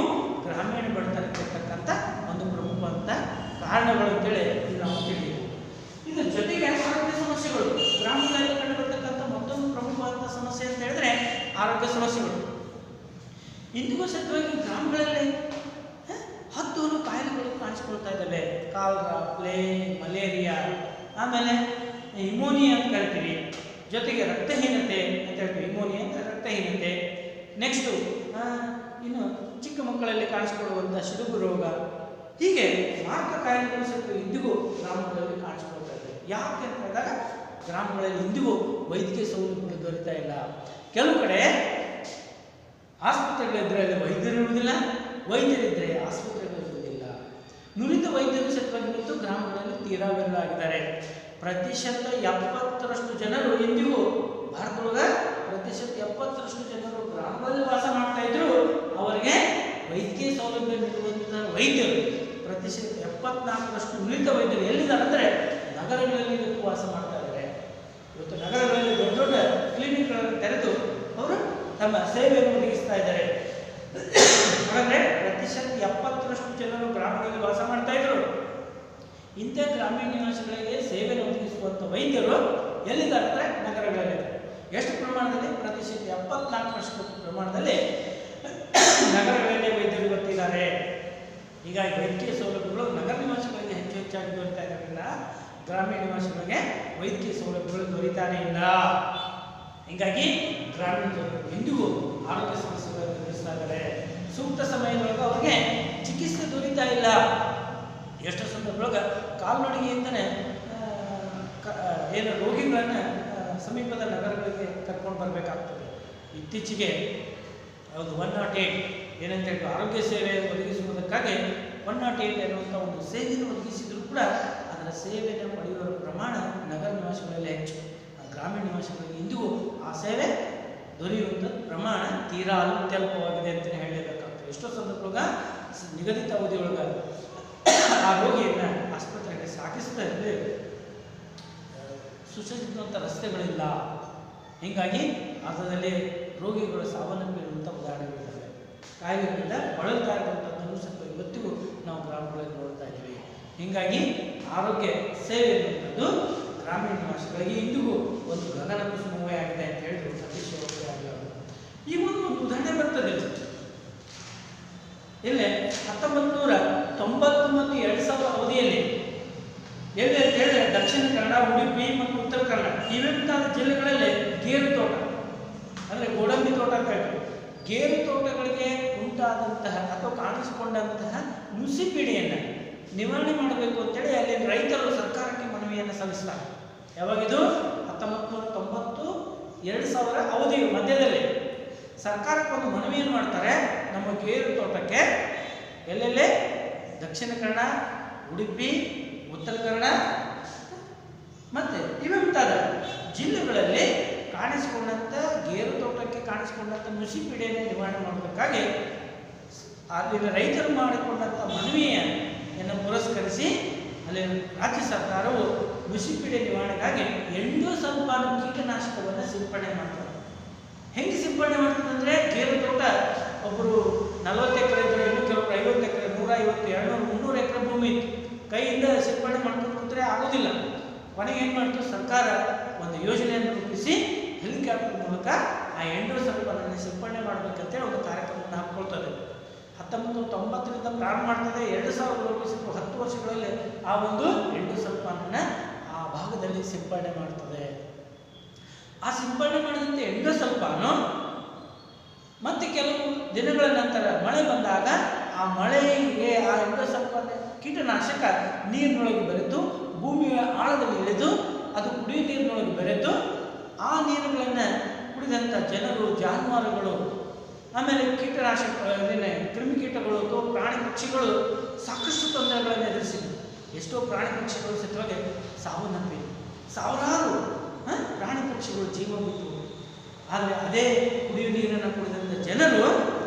ಗ್ರಾಮೀಣ ಬಡತನಕ್ಕೆ ಇರ್ತಕ್ಕಂಥ ಒಂದು ಪ್ರಮುಖವಂತ ಕಾರಣಗಳು ಅಂತೇಳಿ ನಾವು ತಿಳಿಯಬೇಕು. ಇದರ ಜೊತೆಗೆ ಆರೋಗ್ಯ ಸಮಸ್ಯೆಗಳು, ಗ್ರಾಮಗಳಲ್ಲಿ ಕಂಡುಬರ್ತಕ್ಕಂಥ ಮತ್ತೊಂದು ಪ್ರಮುಖವಾದ ಸಮಸ್ಯೆ ಅಂತ ಹೇಳಿದ್ರೆ ಆರೋಗ್ಯ ಸಮಸ್ಯೆಗಳು. ಇಂದಿಗೂ ಸತ್ಯವಾಗಿ ಗ್ರಾಮಗಳಲ್ಲಿ ಹತ್ತು ಕಾಯಿಲೆಗಳು ಕಾಣಿಸ್ಕೊಳ್ತಾ ಇದ್ದಾವೆ. ಕಾಲರಾ, ಪ್ಲೇಗ್, ಮಲೇರಿಯಾ, ಆಮೇಲೆ ಇಮೋನಿಯಾ ಅಂತ ಕರಿತೀವಿ, ಜೊತೆಗೆ ರಕ್ತಹೀನತೆ ಅಂತ ಹೇಳ್ತೀವಿ. ಇಮೋನಿಯಾ ಅಂದರೆ ರಕ್ತಹೀನತೆ. ನೆಕ್ಸ್ಟು ಇನ್ನು ಚಿಕ್ಕ ಮಕ್ಕಳಲ್ಲಿ ಕಾಣಿಸಿಕೊಳ್ಳುವಂಥ ಶಿಡುಗು ರೋಗ, ಹೀಗೆ ಮಾರಕ ಕಾಯಿಲೆಗಳು ಸಹಿತ ಇಂದಿಗೂ ಗ್ರಾಮಗಳಲ್ಲಿ ಕಾಣಿಸ್ಕೊಳ್ತಾ ಇದೆ. ಯಾಕೆ ಅಂತ ಹೇಳಿದಾಗ ಗ್ರಾಮಗಳಲ್ಲಿ ಇಂದಿಗೂ ವೈದ್ಯಕೀಯ ಸೌಲಭ್ಯಗಳು ದೊರೀತಾ ಇಲ್ಲ. ಕೆಲವು ಕಡೆ ಆಸ್ಪತ್ರೆಗಳಿದ್ದರೆ ಅಲ್ಲಿ ವೈದ್ಯರಿರುವುದಿಲ್ಲ, ವೈದ್ಯರಿದ್ದರೆ ಆಸ್ಪತ್ರೆಗಳಿರುವುದಿಲ್ಲ. ನುರಿತ ವೈದ್ಯರು ಸಹಿತವಾಗಿ ಇವತ್ತು ಗ್ರಾಮಗಳಲ್ಲಿ ತೀರಾ ವಿರಳ ಆಗಿದ್ದಾರೆ. ಪ್ರತಿಶತ 70ರಷ್ಟು ಜನರು ಇಂದಿಗೂ ಭಾರತದೊಳಗೆ ಪ್ರತಿಶತ 70ರಷ್ಟು ಜನರು ಗ್ರಾಮಗಳಲ್ಲಿ ವಾಸ ಮಾಡ್ತಾ ಇದ್ರು. ಅವರಿಗೆ ವೈದ್ಯಕೀಯ ಸೌಲಭ್ಯ ನೀಡುವಂಥ ವೈದ್ಯರು ಪ್ರತಿಶತ 74ರಷ್ಟು ನುರಿತ ವೈದ್ಯರು ಎಲ್ಲಿದ್ದಾರೆ ಅಂದರೆ ನಗರಗಳಲ್ಲಿ ವಾಸ ಮಾಡ್ತಾ ಇದ್ದಾರೆ. ತಮ್ಮ ಸೇವೆಯನ್ನು ಒದಗಿಸ್ತಾ ಇದ್ದಾರೆ. ಹಾಗಾದ್ರೆ ಪ್ರತಿಶತ 70ರಷ್ಟು ಜನರು ಗ್ರಾಮಗಳಲ್ಲಿ ವಾಸ ಮಾಡ್ತಾ ಇದ್ರು. ಇಂಥ ಗ್ರಾಮೀಣ ನಿವಾಸಿಗಳಿಗೆ ಸೇವೆಯನ್ನು ಒದಗಿಸುವಂಥ ವೈದ್ಯರು ಎಲ್ಲಿದ್ದಾರೆ? ನಗರಗಳಲ್ಲಿದ್ದಾರೆ. ಎಷ್ಟು ಪ್ರಮಾಣದಲ್ಲಿ? ಪ್ರತಿಶತ 74ರಷ್ಟು ಪ್ರಮಾಣದಲ್ಲಿ ನಗರಗಳಲ್ಲಿ ವೈದ್ಯರು ಬರ್ತಿದ್ದಾರೆ. ಹೀಗಾಗಿ ವೈದ್ಯಕೀಯ ಸೌಲಭ್ಯಗಳು ನಗರ ನಿವಾಸಿಗಳಿಗೆ ಹೆಚ್ಚಾಗಿ ದೊರೀತಾ ಇರೋದ್ರಿಂದ ಗ್ರಾಮೀಣ ನಿವಾಸಿಗಳಿಗೆ ವೈದ್ಯಕೀಯ ಸೌಲಭ್ಯಗಳು ದೊರೀತಾನೇ ಇಲ್ಲ. ಹೀಗಾಗಿ ಗ್ರಾಮೀಣ ಜನರು ಎಂದಿಗೂ ಆರೋಗ್ಯ ಸಮಸ್ಯೆಗಳನ್ನು ಎದುರಿಸ್ತಾ ಇದ್ದಾರೆ. ಸೂಕ್ತ ಸಮಯದೊಳಗೆ ಅವರಿಗೆ ಚಿಕಿತ್ಸೆ ದೊರೀತಾ ಇಲ್ಲ. ಎಷ್ಟೋ ಸಂದರ್ಭದೊಳಗೆ ಕಾಲ್ನಡಿಗೆಯಿಂದನೇ ಏನು ರೋಗಿಗಳನ್ನು ಸಮೀಪದ ನಗರಗಳಿಗೆ ಕರ್ಕೊಂಡು ಬರಬೇಕಾಗ್ತದೆ. ಇತ್ತೀಚೆಗೆ ಅದು 108 ಏನಂತ ಹೇಳಿದ್ರು ಆರೋಗ್ಯ ಸೇವೆ ಒದಗಿಸುವುದಕ್ಕಾಗಿ 108 ಎನ್ನುವಂಥ ಒಂದು ಸೇವೆಯನ್ನು ಒದಗಿಸಿದ್ರು ಕೂಡ ಅದರ ಸೇವೆಯನ್ನು ಪಡೆಯುವ ಪ್ರಮಾಣ ನಗರ ನಿವಾಸಿಗಳಲ್ಲಿ ಹೆಚ್ಚು. ಗ್ರಾಮೀಣ ನಿವಾಸಿಗಳಿಗೆ ಇಂದಿಗೂ ಆ ಸೇವೆ ದೊರೆಯುವಂಥ ಪ್ರಮಾಣ ತೀರಾ ಅತ್ಯಲ್ಪವಾಗಿದೆ ಅಂತಲೇ ಹೇಳಲೇಬೇಕಾಗ್ತದೆ. ಎಷ್ಟೋ ಸಂದರ್ಭದೊಳಗೆ ನಿಗದಿತ ಅವಧಿಯೊಳಗೆ ಆ ರೋಗಿಯನ್ನು ಆಸ್ಪತ್ರೆಗೆ ಸಾಗಿಸ್ತಾ ಇದ್ದರೆ ಸುಸಜ್ಜಿತವಂಥ ರಸ್ತೆಗಳಿಲ್ಲ. ಹೀಗಾಗಿ ಅದರಲ್ಲಿ ರೋಗಿಗಳು ಸಾವನ್ನಪ್ಪಿರುವಂಥ ಉದಾಹರಣೆಗಳಿದ್ದಾವೆ. ಕಾಯಿಲೆಗಳಿಂದ ಬಳಲ್ತಾ ಇರುವಂಥದ್ದನ್ನು ಸ್ವಲ್ಪ ಇವತ್ತಿಗೂ ನಾವು ಗ್ರಾಮಗಳಲ್ಲಿ ನೋಡ್ತಾ ಇದ್ದೀವಿ. ಹೀಗಾಗಿ ಆರೋಗ್ಯ ಸೇವೆ ಎನ್ನುವಂಥದ್ದು ಗ್ರಾಮೀಣ ನಿವಾಸಿಗಳಿಗೆ ಇಂದಿಗೂ ಒಂದು ಗಗನ ಕುಸುಮವೇ ಆಗಿದೆ ಅಂತ ಹೇಳಿದ್ರು ಅತಿಶಯೋಕ್ತಿಯಾಗಲ್ಲ. ಈ ಒಂದು ಉದಾಹರಣೆ ಬರ್ತದೆ. ಇಲ್ಲೇ 1990 ಮತ್ತು 2000 ಅವಧಿಯಲ್ಲಿ ಎಲ್ಲಿ ಅಂತ ಹೇಳಿದ್ರೆ ದಕ್ಷಿಣ ಕನ್ನಡ, ಉಡುಪಿ ಮತ್ತು ಉತ್ತರ ಕನ್ನಡ ಇವೆಂತಾದ ಜಿಲ್ಲೆಗಳಲ್ಲಿ ಗೇರು ತೋಟ ಅಂದರೆ ಗೋಡಂಬಿ ತೋಟ ಅಂತ ಹೇಳ್ತಾರೆ. ಗೇರು ತೋಟಗಳಿಗೆ ಉಂಟಾದಂತಹ ಅಥವಾ ಕಾಣಿಸಿಕೊಂಡಂತಹ ನುಸಿಪೀಡೆಯನ್ನು ನಿವಾರಣೆ ಮಾಡಬೇಕು ಅಂತೇಳಿ ಅಲ್ಲಿ ರೈತರು ಸರ್ಕಾರಕ್ಕೆ ಮನವಿಯನ್ನು ಸಲ್ಲಿಸ್ತಾರೆ. ಯಾವಾಗಿದು 1990 2000 ಅವಧಿ ಮಧ್ಯದಲ್ಲಿ ಸರ್ಕಾರಕ್ಕೆ ಒಂದು ಮನವಿಯನ್ನು ಮಾಡ್ತಾರೆ. ನಮ್ಮ ಗೇರು ತೋಟಕ್ಕೆ ಎಲ್ಲೆಲ್ಲೇ ದಕ್ಷಿಣ ಕನ್ನಡ, ಉಡುಪಿ, ಉತ್ತರ ಕನ್ನಡ ಮತ್ತು ಇವೆ ಮುಂತಾದ ಜಿಲ್ಲೆಗಳಲ್ಲಿ ಕಾಣಿಸಿಕೊಂಡಂಥ ಗೇರು ತೋಟಕ್ಕೆ ಕಾಣಿಸಿಕೊಂಡಂಥ ನುಸಿಪೀಡೆಯನ್ನು ನಿವಾರಣೆ ಮಾಡಬೇಕಾಗಿ ಅಲ್ಲಿನ ರೈತರು ಮಾಡಿಕೊಂಡಂಥ ಮನವಿಯನ್ನು ಪುರಸ್ಕರಿಸಿ ಅಲ್ಲಿ ರಾಜ್ಯ ಸರ್ಕಾರವು ನುಸಿಪೀಡೆ ನಿವಾರಣೆಗಾಗಿ ಎಂಡೋಸಲ್ಫಾನ್ ಕೀಟನಾಶಕವನ್ನು ಸಿಂಪಡಣೆ ಮಾಡ್ತಾರೆ. ಹೆಂಗೆ ಸಿಂಪಡಣೆ ಮಾಡ್ತದೆ ಅಂದರೆ ಗೇರು ತೋಟ ಒಬ್ಬರು 40 ಎಕರೆ ಇದ್ದರೆ, ಇನ್ನು ಕೆಲವರು 50 ಎಕರೆ, 150, 200, 300 ಎಕರೆ ಭೂಮಿ ಇತ್ತು. ಕೈಯಿಂದ ಸಿಂಪಡಣೆ ಮಾಡ್ಕೊಂಡು ಕೂತ್ರೆ ಆಗೋದಿಲ್ಲ. ಕೊನೆಗೆ ಏನು ಮಾಡ್ತು ಸರ್ಕಾರ ಒಂದು ಯೋಜನೆಯನ್ನು ರೂಪಿಸಿ ಹೆಲಿಕಾಪ್ಟರ್ ಮೂಲಕ ಆ ಎಂಡೋಸಲ್ಫಾನನ್ನು ಸಿಂಪಡಣೆ ಮಾಡಬೇಕಂತೇಳಿ ಒಂದು ಕಾರ್ಯಕ್ರಮವನ್ನು ಹಾಕ್ಕೊಳ್ತದೆ. 1990ರಿಂದ ಪ್ರಾರಂಭ ಮಾಡ್ತದೆ. 2000 ರೂಪಿಸಿದ್ರು 10 ವರ್ಷಗಳಲ್ಲಿ ಆ ಒಂದು ಎಂಡೋಸಲ್ಫಾನನ್ನು ಆ ಭಾಗದಲ್ಲಿ ಸಿಂಪಡಣೆ ಮಾಡ್ತದೆ. ಆ ಸಿಂಪಡಣೆ ಮಾಡಿದಂತೆ ಎಂಡೋಸಲ್ಫಾನು ಮತ್ತೆ ಕೆಲವು ದಿನಗಳ ನಂತರ ಮಳೆ ಬಂದಾಗ ಆ ಮಳೆಗೆ ಆ ಎಂಡೋಸಲ್ಫಾನ್ ಕೀಟನಾಶಕ ನೀರಿನೊಳಗೆ ಬೆರೆತು ಭೂಮಿಯ ಆಳದಲ್ಲಿ ಇಳಿದು ಅದು ಕುಡಿಯುವ ನೀರಿನೊಳಗೆ ಬೆರೆತು ಆ ನೀರುಗಳನ್ನು ಕುಡಿದಂಥ ಜನರು, ಜಾನುವಾರುಗಳು, ಆಮೇಲೆ ಕೀಟನಾಶಕ ಕ್ರಿಮಿಕೀಟಗಳು ಅಥವಾ ಪ್ರಾಣಿ ಪಕ್ಷಿಗಳು ಸಾಕಷ್ಟು ತೊಂದರೆಗಳನ್ನು ಎದುರಿಸಿದ್ರು. ಎಷ್ಟೋ ಪ್ರಾಣಿ ಪಕ್ಷಿಗಳು ಸತ್ವಾಗಿ ಸಾವನ್ನಪ್ಪಿ, ಸಾವಿರಾರು ಪ್ರಾಣಿ ಪಕ್ಷಿಗಳು ಜೀವ ಬಿಟ್ಟು. ಆದರೆ ಅದೇ ಕುಡಿಯುವ ನೀರನ್ನು ಕುಡಿದಂಥ ಜನರು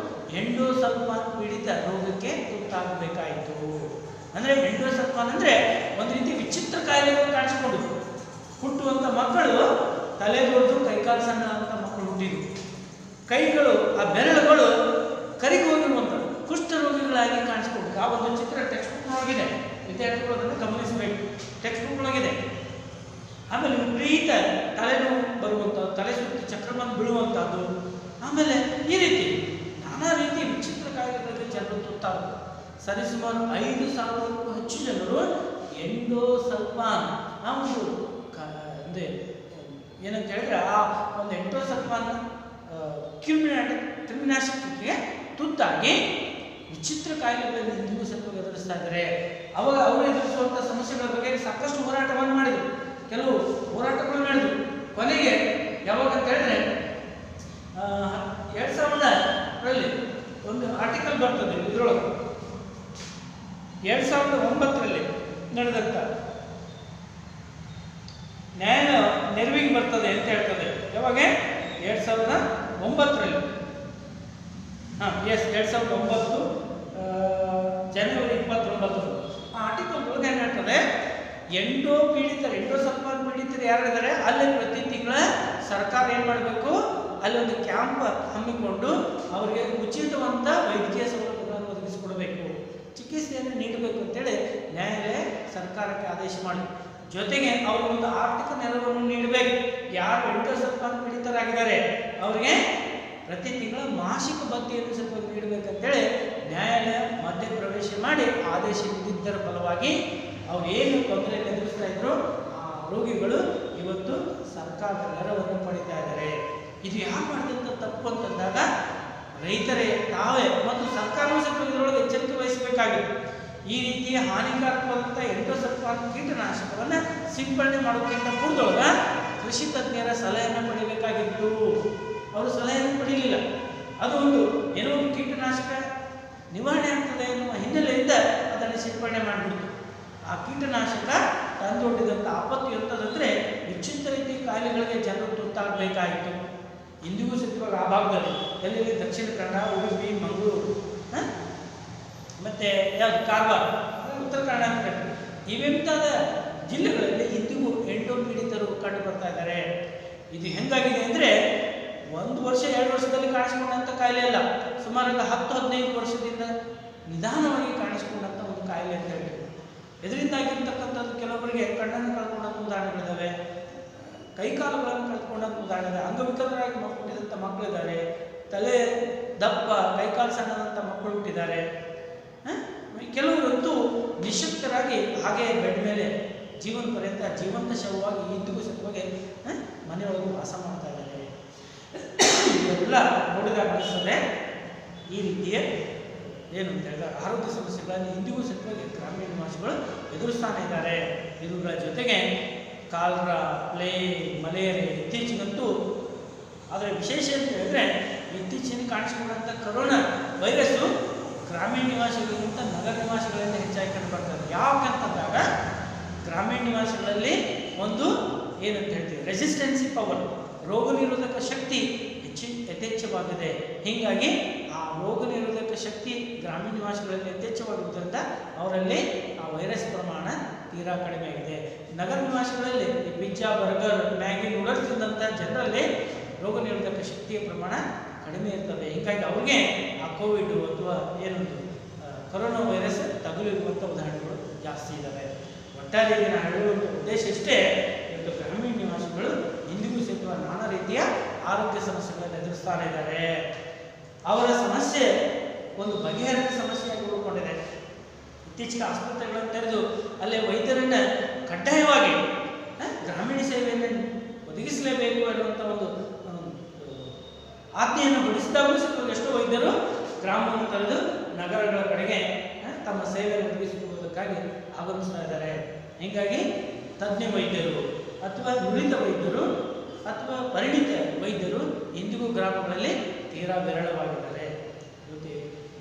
ಎಂಡೋಸಲ್ಫಾನ್ ಪೀಡಿತ ರೋಗಕ್ಕೆ ತುತ್ತಾಗಬೇಕಾಯಿತು. ಅಂದರೆ ಎಂಡೋಸಲ್ಫಾನ್ ಅಂದರೆ ಒಂದು ರೀತಿ ವಿಚಿತ್ರ ಕಾಯಿಲೆಗಳು ಕಾಣಿಸಿಕೊಂಡು ಹುಟ್ಟುವಂಥ ಮಕ್ಕಳು ತಲೆ ದೊಡ್ಡದು, ಕೈಕಾಲು ಸಣ್ಣ ಅಂತ ಮಕ್ಕಳು ಹುಟ್ಟಿದ್ರು. ಕೈಗಳು, ಆ ಬೆರಳುಗಳು ಕರಿಗಿ ಹೋಗಿರುವಂಥದ್ದು ಕುಷ್ಠರೋಗಿಗಳಾಗಿ ಕಾಣಿಸ್ಕೊಂಡು ಆ ಒಂದು ಚಿತ್ರ ಟೆಕ್ಸ್ಟ್ ಬುಕ್ನೊಳಗಿದೆ. ವಿದ್ಯಾರ್ಥಿಗಳು ಅದನ್ನು ಗಮನಿಸಬೇಕು. ಟೆಕ್ಸ್ಟ್ ಬುಕ್ನೊಳಗಿದೆ. ಆಮೇಲೆ ವಿಪರೀತ ತಲೆನೋವು ಬರುವಂಥದ್ದು, ತಲೆ ಸುತ್ತಿ ಚಕ್ರವನ್ನು ಬೀಳುವಂಥದ್ದು, ಆಮೇಲೆ ಈ ರೀತಿ ನಾನಾ ರೀತಿ ವಿಚಿತ್ರ ಕಾಯಿಲೆಗಳಿಗೆ ಜನರು ತುತ್ತಾದರು. ಸರಿಸುಮಾರು 5,000ಕ್ಕೂ ಹೆಚ್ಚು ಜನರು ಎಂಡೋಸಲ್ಫಾನ್ ಆ ಒಂದು ಅಂದರೆ ಏನಂತ ಹೇಳಿದ್ರೆ ಆ ಒಂದು ಎಂಡೋಸಲ್ಫಾನ್ ಕ್ರಿಮಿನಾಶಕಕ್ಕೆ ತುತ್ತಾಗಿ ವಿಚಿತ್ರ ಕಾಯಿಲೆಗಳಲ್ಲಿ ಇಂದಿಗೂ ಸ್ವಲ್ಪ ಎದುರಿಸ್ತಾ ಇದ್ದಾರೆ. ಅವಾಗ ಅವರು ಎದುರಿಸುವಂಥ ಸಮಸ್ಯೆಗಳ ಬಗ್ಗೆ ಸಾಕಷ್ಟು ಹೋರಾಟವನ್ನು ಮಾಡಿದರು. ಕೆಲವು ಹೋರಾಟಗಳು ನಡೆದು ಕೊನೆಗೆ ಯಾವಾಗ ಅಂತ ಹೇಳಿದ್ರೆ 2000ರಲ್ಲಿ ಒಂದು ಆರ್ಟಿಕಲ್ ಬರ್ತದೆ. ಇದರೊಳಗೆ 2009ರಲ್ಲಿ ನಡೆದಂಥ ನ್ಯಾಯ ನೆರವಿಗೆ ಬರ್ತದೆ ಅಂತ ಹೇಳ್ತದೆ. ಯಾವಾಗ? 2009ರಲ್ಲಿ. 2009 ಜನವರಿ 29. ಆ ಆರ್ಟಿಕಲ್ ಒಳಗೆ ಏನು ಹೇಳ್ತದೆ, ಎಂಡೋಸಲ್ಫಾನ್ ಪೀಡಿತರು ಯಾರಿದ್ದಾರೆ ಅಲ್ಲಿ ಪ್ರತಿ ತಿಂಗಳ ಸರ್ಕಾರ ಏನು ಮಾಡಬೇಕು, ಅಲ್ಲಿ ಒಂದು ಕ್ಯಾಂಪ್ ಹಮ್ಮಿಕೊಂಡು ಅವರಿಗೆ ಉಚಿತವಂತ ವೈದ್ಯಕೀಯ ಸೌಲಭ್ಯಗಳನ್ನು ಒದಗಿಸಿಕೊಡಬೇಕು, ಚಿಕಿತ್ಸೆಯನ್ನು ನೀಡಬೇಕು ಅಂತೇಳಿ ನ್ಯಾಯಾಲಯ ಸರ್ಕಾರಕ್ಕೆ ಆದೇಶ ಮಾಡಿ, ಜೊತೆಗೆ ಅವರಿಗೊಂದು ಆರ್ಥಿಕ ನೆರವನ್ನು ನೀಡಬೇಕು. ಯಾರು ಎಂಡೋಸಲ್ಫಾನ್ ಪೀಡಿತರಾಗಿದ್ದಾರೆ ಅವರಿಗೆ ಪ್ರತಿ ತಿಂಗಳ ಮಾಸಿಕ ಭತ್ಯೆಯನ್ನು ಸ್ವಲ್ಪ ನೀಡಬೇಕಂತೇಳಿ ನ್ಯಾಯಾಲಯ ಮಧ್ಯ ಪ್ರವೇಶ ಮಾಡಿ ಆದೇಶ ನೀಡಿದ್ದರ ಫಲವಾಗಿ ಅವ್ರು ಏನು ತೊಂದರೆಯನ್ನು ಎದುರಿಸ್ತಾ ಇದ್ರು ಆ ರೋಗಿಗಳು ಇವತ್ತು ಸರ್ಕಾರದ ನೆರವನ್ನು ಪಡಿತಾ ಇದ್ದಾರೆ. ಇದು ಯಾರು ಮಾಡಿದಂಥ ತಪ್ಪು ಅಂತಂದಾಗ ರೈತರೇ ತಾವೇ ಮತ್ತು ಸರ್ಕಾರವೂ ಸ್ವಲ್ಪ ಇದರೊಳಗೆ ಎಚ್ಚರಿಕೆ ವಹಿಸಬೇಕಾಗಿತ್ತು. ಈ ರೀತಿಯ ಹಾನಿಕಾರಕವಾದಂಥ ಎಂಡೋಸಲ್ಫಾನ್ ಕೀಟನಾಶಕವನ್ನು ಸಿಂಪಡಣೆ ಮಾಡೋಕ್ಕಿಂತ ಪೂರ್ವದೊಳಗ ಕೃಷಿ ತಜ್ಞರ ಸಲಹೆಯನ್ನು ಪಡಿಬೇಕಾಗಿತ್ತು. ಅವರು ಸಲಹೆಯನ್ನು ಪಡೀಲಿಲ್ಲ. ಅದು ಒಂದು ಏನೋ ಒಂದು ಕೀಟನಾಶಕ ನಿವಾರಣೆ ಆಗ್ತದೆ ಎನ್ನುವ ಹಿನ್ನೆಲೆಯಿಂದ ಅದನ್ನು ಸಿಂಪಡಣೆ ಮಾಡಿಬಿಡ್ತು. ಆ ಕೀಟನಾಶಕ ತಂದೊಡ್ಡಿದಂಥ ಆಪತ್ತು ಎಂಥದಂದರೆ ವಿಚಿತ್ರ ರೀತಿ ಕಾಯಿಲೆಗಳಿಗೆ ಜನರು ತುತ್ತಾಗಬೇಕಾಯಿತು. ಇಂದಿಗೂ ಸತ್ಯವಾಗಿ ಆ ಭಾಗದಲ್ಲಿ ಎಲ್ಲೆಲ್ಲಿ ದಕ್ಷಿಣ ಕನ್ನಡ, ಉಡುಪಿ, ಮಂಗಳೂರು ಮತ್ತು ಯಾವುದು ಕಾರವಾರ, ಉತ್ತರ ಕರ್ನಾಟಕ ಇವೆಂತಾದ ಜಿಲ್ಲೆಗಳಲ್ಲಿ ಇಂದಿಗೂ ಎಂಟೋ ಪೀಡಿತರು ಕಂಡು ಬರ್ತಾ ಇದ್ದಾರೆ. ಇದು ಹೆಂಗಾಗಿದೆ ಅಂದರೆ 1 ವರ್ಷ 2 ವರ್ಷದಲ್ಲಿ ಕಾಣಿಸ್ಕೊಂಡಂಥ ಕಾಯಿಲೆ ಅಲ್ಲ, ಸುಮಾರು 10-15 ವರ್ಷದಿಂದ ನಿಧಾನವಾಗಿ ಕಾಣಿಸ್ಕೊಂಡಂಥ ಒಂದು ಕಾಯಿಲೆ ಅಂತ ಹೇಳ್ತೀವಿ. ಇದರಿಂದಾಗಿರ್ತಕ್ಕಂಥದ್ದು ಕೆಲವೊಬ್ಬರಿಗೆ ಕಣ್ಣನ್ನು ಕಳ್ಕೊಂಡಂಥ ಉದಾಹರಣೆಗಳಿದ್ದಾವೆ, ಕೈಕಾಲುಗಳನ್ನು ಕಳ್ಕೊಂಡಂಥ ಉದಾಹರಣೆ, ಅಂಗವಿಕಲರಾಗಿ ಹುಟ್ಟಿದಂಥ ಮಕ್ಕಳಿದ್ದಾರೆ, ತಲೆ ದಪ್ಪ ಕೈಕಾಲು ಸಣ್ಣದಂಥ ಮಕ್ಕಳು ಹುಟ್ಟಿದ್ದಾರೆ. ಕೆಲವರಂತೂ ನಿಶಕ್ತರಾಗಿ ಹಾಗೆ ಬೆಡ್ ಮೇಲೆ ಜೀವನ ಪರ್ಯಂತ ಜೀವಂತ ಶವವಾಗಿ ಇಂದಿಗೂ ಸತ್ವಾಗಿ ಮನೆಯೊಳಗೆ ವಾಸ ಮಾಡ್ತಾ ಇದ್ದಾರೆ. ಇವೆಲ್ಲ ನೋಡಿದಾಗ ಅನಿಸ್ತದೆ ಈ ರೀತಿಯ ಏನು ಅಂತ ಹೇಳಿದ್ರೆ ಆರೋಗ್ಯ ಸಮಸ್ಯೆಗಳನ್ನು ಇಂದಿಗೂ ಸತ್ವಾಗಿ ಗ್ರಾಮೀಣ ನಿವಾಸಿಗಳು ಎದುರಿಸ್ತಾನೆ ಇದ್ದಾರೆ. ಇವುಗಳ ಜೊತೆಗೆ ಕಾಲರಾ, ಪ್ಲೇಗ್, ಮಲೇರಿಯಾ ಇತ್ತೀಚೆಗಂತೂ ಆದರೆ ವಿಶೇಷ ಅಂತ ಹೇಳಿದ್ರೆ ಇತ್ತೀಚಿನ ಕಾಣಿಸ್ಕೊಂಡಂಥ ಕರೋನಾ ವೈರಸ್ಸು ಗ್ರಾಮೀಣ ನಿವಾಸಿಗಳಿಗಿಂತ ನಗರ ನಿವಾಸಿಗಳಿಂದ ಹೆಚ್ಚಾಗಿ ಕಂಡು ಬರ್ತದೆ. ಯಾಕಂತಂದಾಗ ಗ್ರಾಮೀಣ ನಿವಾಸಿಗಳಲ್ಲಿ ಒಂದು ಏನಂತ ಹೇಳ್ತೀವಿ ರೆಸಿಸ್ಟೆನ್ಸಿ ಪವರ್, ರೋಗ ನಿರೋಧಕ ಶಕ್ತಿ ಯಥೇಚ್ಛವಾಗಿದೆ. ಹೀಗಾಗಿ ಆ ರೋಗ ನಿರೋಧಕ ಶಕ್ತಿ ಗ್ರಾಮೀಣ ನಿವಾಸಿಗಳಲ್ಲಿ ಯಥೇಚ್ಛವಾಗಿರುವುದರಿಂದ ಅವರಲ್ಲಿ ಆ ವೈರಸ್ ಪ್ರಮಾಣ ತೀರಾ ಕಡಿಮೆ ಆಗಿದೆ. ನಗರ ನಿವಾಸಿಗಳಲ್ಲಿ ಈ ಪಿಜ್ಜಾ, ಬರ್ಗರ್, ಮ್ಯಾಗಿ, ನೂಡಲ್ಸ್ ತಿಂದಂಥ ಜನರಲ್ಲಿ ರೋಗ ನಿರೋಧಕ ಶಕ್ತಿಯ ಪ್ರಮಾಣ ಕಡಿಮೆ ಇರ್ತದೆ. ಹೀಗಾಗಿ ಅವ್ರಿಗೆ ಆ ಕೋವಿಡ್ ಅಥವಾ ಏನೊಂದು ಕೊರೋನಾ ವೈರಸ್ ತಗುಲಿರುವಂಥ ಉದಾಹರಣೆಗಳು ಜಾಸ್ತಿ ಇದ್ದಾವೆ. ಒಟ್ಟಾರೆ ಇದನ್ನು ಹೇಳುವಂಥ ಉದ್ದೇಶ ಇಷ್ಟೇ, ಇವತ್ತು ಗ್ರಾಮೀಣ ನಿವಾಸಿಗಳು ಇಂದಿಗೂ ಸಿಗುವ ನಾನಾ ರೀತಿಯ ಆರೋಗ್ಯ ಸಮಸ್ಯೆಗಳನ್ನು ಎದುರಿಸ್ತಾನೆ ಇದ್ದಾರೆ. ಅವರ ಸಮಸ್ಯೆ ಒಂದು ಬಗೆಹರಿದ ಸಮಸ್ಯೆಯಾಗಿ ಉಳ್ಕೊಂಡಿದೆ. ಇತ್ತೀಚೆಗೆ ಆಸ್ಪತ್ರೆಗಳನ್ನು ತೆರೆದು ಅಲ್ಲೇ ವೈದ್ಯರನ್ನು ಕಡ್ಡಾಯವಾಗಿ ಗ್ರಾಮೀಣ ಸೇವೆಯನ್ನು ಒದಗಿಸಲೇಬೇಕು ಅನ್ನುವಂಥ ಒಂದು ಆಜ್ಞೆಯನ್ನು ಹೊರಡಿಸಿದಾಗಲೂ ಸಹ ಎಷ್ಟೋ ವೈದ್ಯರು ಗ್ರಾಮವನ್ನು ತೊರೆದು ನಗರಗಳ ಕಡೆಗೆ ತಮ್ಮ ಸೇವೆಯನ್ನು ಒದಗಿಸಿಕೊಳ್ಳುವುದಕ್ಕಾಗಿ ಆಗಮಿಸ್ತಾ ಇದ್ದಾರೆ. ಹೀಗಾಗಿ ತಜ್ಞ ವೈದ್ಯರು ಅಥವಾ ನುರಿತ ವೈದ್ಯರು ಅಥವಾ ಪರಿಣಿತ ವೈದ್ಯರು ಇಂದಿಗೂ ಗ್ರಾಮಗಳಲ್ಲಿ ತೀರಾ ವಿರಳವಾಗಿದ್ದಾರೆ. ಜೊತೆ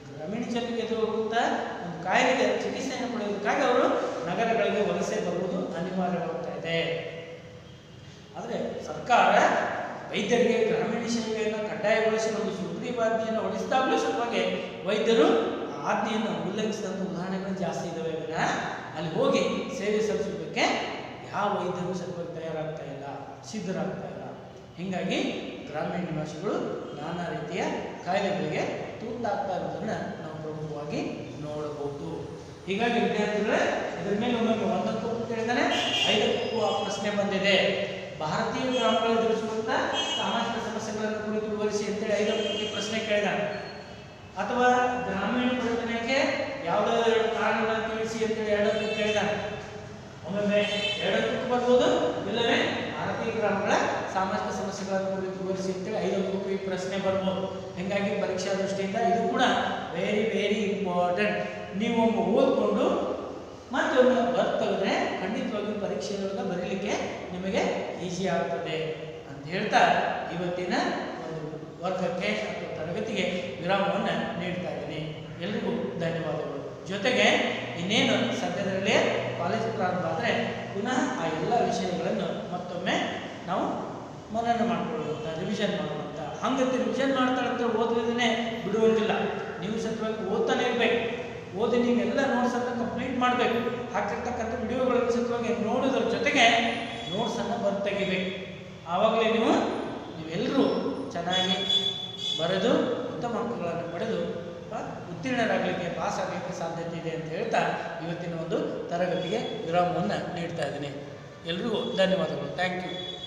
ಗ್ರಾಮೀಣ ಜನರಿಗೆ ಎದುರುವಂಥ ಒಂದು ಕಾಯಿಲೆಗೆ ಚಿಕಿತ್ಸೆಯನ್ನು ಪಡೆಯುವುದಕ್ಕಾಗಿ ಅವರು ನಗರಗಳಿಗೆ ವಲಸೆ ಬರುವುದು ಅನಿವಾರ್ಯವಾಗ್ತಾ ಇದೆ. ಆದರೆ ಸರ್ಕಾರ ವೈದ್ಯರಿಗೆ ಗ್ರಾಮೀಣ ಸೇವೆಯನ್ನು ಕಡ್ಡಾಯಗೊಳಿಸಿ ಒಂದು ಸುಗ್ರೀವಾಜ್ಞೆಯನ್ನು ಹೊರಡಿಸಿದಾಗಲೂ ಸಲುವಾಗಿ ವೈದ್ಯರು ಆಜ್ಞೆಯನ್ನು ಉಲ್ಲಂಘಿಸಿದಂಥ ಉದಾಹರಣೆಗಳು ಜಾಸ್ತಿ ಇದ್ದಾವೆ. ಅಲ್ಲಿ ಹೋಗಿ ಸೇವೆ ಸಲ್ಲಿಸೋದಕ್ಕೆ ಯಾವ ವೈದ್ಯರು ಸಲುವಾಗಿ ತಯಾರಾಗ್ತಾ ಇಲ್ಲ, ಸಿದ್ಧರಾಗ್ತಾ ಇಲ್ಲ. ಹೀಗಾಗಿ ಗ್ರಾಮೀಣ ನಿವಾಸಿಗಳು ನಾನಾ ರೀತಿಯ ಕಾಯಿಲೆಗಳಿಗೆ ತುತ್ತಾಗ್ತಾ ಇರೋದನ್ನು ನಾವು ಪ್ರಮುಖವಾಗಿ ನೋಡಬಹುದು. ಹೀಗಾಗಿ ವಿದ್ಯಾರ್ಥಿಗಳೇ ಇದರ ಮೇಲೆ ಒಮ್ಮೊಮ್ಮೆ 1ಕ್ಕೂ ಕೇಳಿದರೆ 5ಕ್ಕೂ ಆ ಪ್ರಶ್ನೆ ಬಂದಿದೆ. ಭಾರತೀಯ ಗ್ರಾಮಗಳು ಎದುರಿಸುವಂಥ ಸಾಮಾಜಿಕ ಸಮಸ್ಯೆಗಳನ್ನು ಕುರಿತು ವಿವರಿಸಿ ಅಂತೇಳಿ 5ಕ್ಕೆ ಪ್ರಶ್ನೆ ಕೇಳಿದಾರೆ. ಅಥವಾ ಗ್ರಾಮೀಣ ಬಡತನಕ್ಕೆ ಯಾವುದಾದ್ರು 2 ಕಾರಣಗಳನ್ನು ತಿಳಿಸಿ ಅಂತೇಳಿ 2ಕ್ಕೆ ಕೇಳಿದಾರೆ. ಒಮ್ಮೊಮ್ಮೆ 2ಕ್ಕೂ ಬರ್ಬೋದು, ಇಲ್ಲವೇ ಭಾರತೀಯ ಗ್ರಾಮಗಳ ಸಾಮಾಜಿಕ ಸಮಸ್ಯೆಗಳನ್ನು ಕುರಿತು ವಿವರಿಸಿ ಅಂತೇಳಿ 5ಕ್ಕೂ ಈ ಪ್ರಶ್ನೆ ಬರ್ಬೋದು. ಹೀಗಾಗಿ ಪರೀಕ್ಷಾ ದೃಷ್ಟಿಯಿಂದ ಇದು ಕೂಡ ವೆರಿ ವೆರಿ ಇಂಪಾರ್ಟೆಂಟ್. ನೀವು ಓದ್ಕೊಂಡು ಮತ್ತೆ ಒಮ್ಮೆ ಬರ್ತಂದ್ರೆ ಖಂಡಿತವಾಗಿ ಪರೀಕ್ಷೆಯೊಳಗೆ ಬರೀಲಿಕ್ಕೆ ನಿಮಗೆ ಈಸಿ ಆಗ್ತದೆ ಅಂತ ಹೇಳ್ತಾ ಇವತ್ತಿನ ಒಂದು ವರ್ಗಕ್ಕೆ ಅಥವಾ ತರಗತಿಗೆ ವಿರಾಮವನ್ನು ನೀಡ್ತಾ ಇದ್ದೀನಿ. ಎಲ್ರಿಗೂ ಧನ್ಯವಾದಗಳು. ಜೊತೆಗೆ ಇನ್ನೇನು ಸದ್ಯದಲ್ಲೇ ಕಾಲೇಜು ಪ್ರಾರಂಭ ಆದರೆ ಪುನಃ ಆ ಎಲ್ಲ ವಿಷಯಗಳನ್ನು ಮತ್ತೊಮ್ಮೆ ನಾವು ಮನನ ಮಾಡಿಕೊಳ್ಳುವಂಥ, ರಿವಿಷನ್ ಮಾಡುವಂಥ. ಹಂಗಂತ ರಿವಿಷನ್ ಮಾಡ್ತಾರಂತ ಓದೋದನ್ನೇ ಬಿಡುವಂತಿಲ್ಲ. ನೀವು ಸತ್ಯವಾಗಿ ಓದ್ತಾನೆ ಇರಬೇಕು. ಓದಿ ನೀವೆಲ್ಲ ನೋಟ್ಸನ್ನು ಕಂಪ್ಲೀಟ್ ಮಾಡಬೇಕು. ಹಾಕಿರ್ತಕ್ಕಂಥ ವಿಡಿಯೋಗಳನ್ನು ಸತ್ಯವಾಗಿ ನೋಡೋದ್ರ ಜೊತೆಗೆ ನೋಟ್ಸನ್ನು ತೆಗಿಬೇಕು. ಆವಾಗಲೇ ನೀವೆಲ್ಲರೂ ಚೆನ್ನಾಗಿ ಬರೆದು ಉತ್ತಮ ಅಂಕಗಳನ್ನು ಪಡೆದು ಉತ್ತೀರ್ಣರಾಗಲಿಕ್ಕೆ ಪಾಸ್ ಆಗಲಿಕ್ಕೆ ಸಾಧ್ಯತೆ ಇದೆ ಅಂತ ಹೇಳ್ತಾ ಇವತ್ತಿನ ಒಂದು ತರಗತಿಗೆ ವಿರಾಮವನ್ನು ನೀಡ್ತಾ ಇದ್ದೀನಿ. ಎಲ್ರಿಗೂ ಧನ್ಯವಾದಗಳು. Thank you.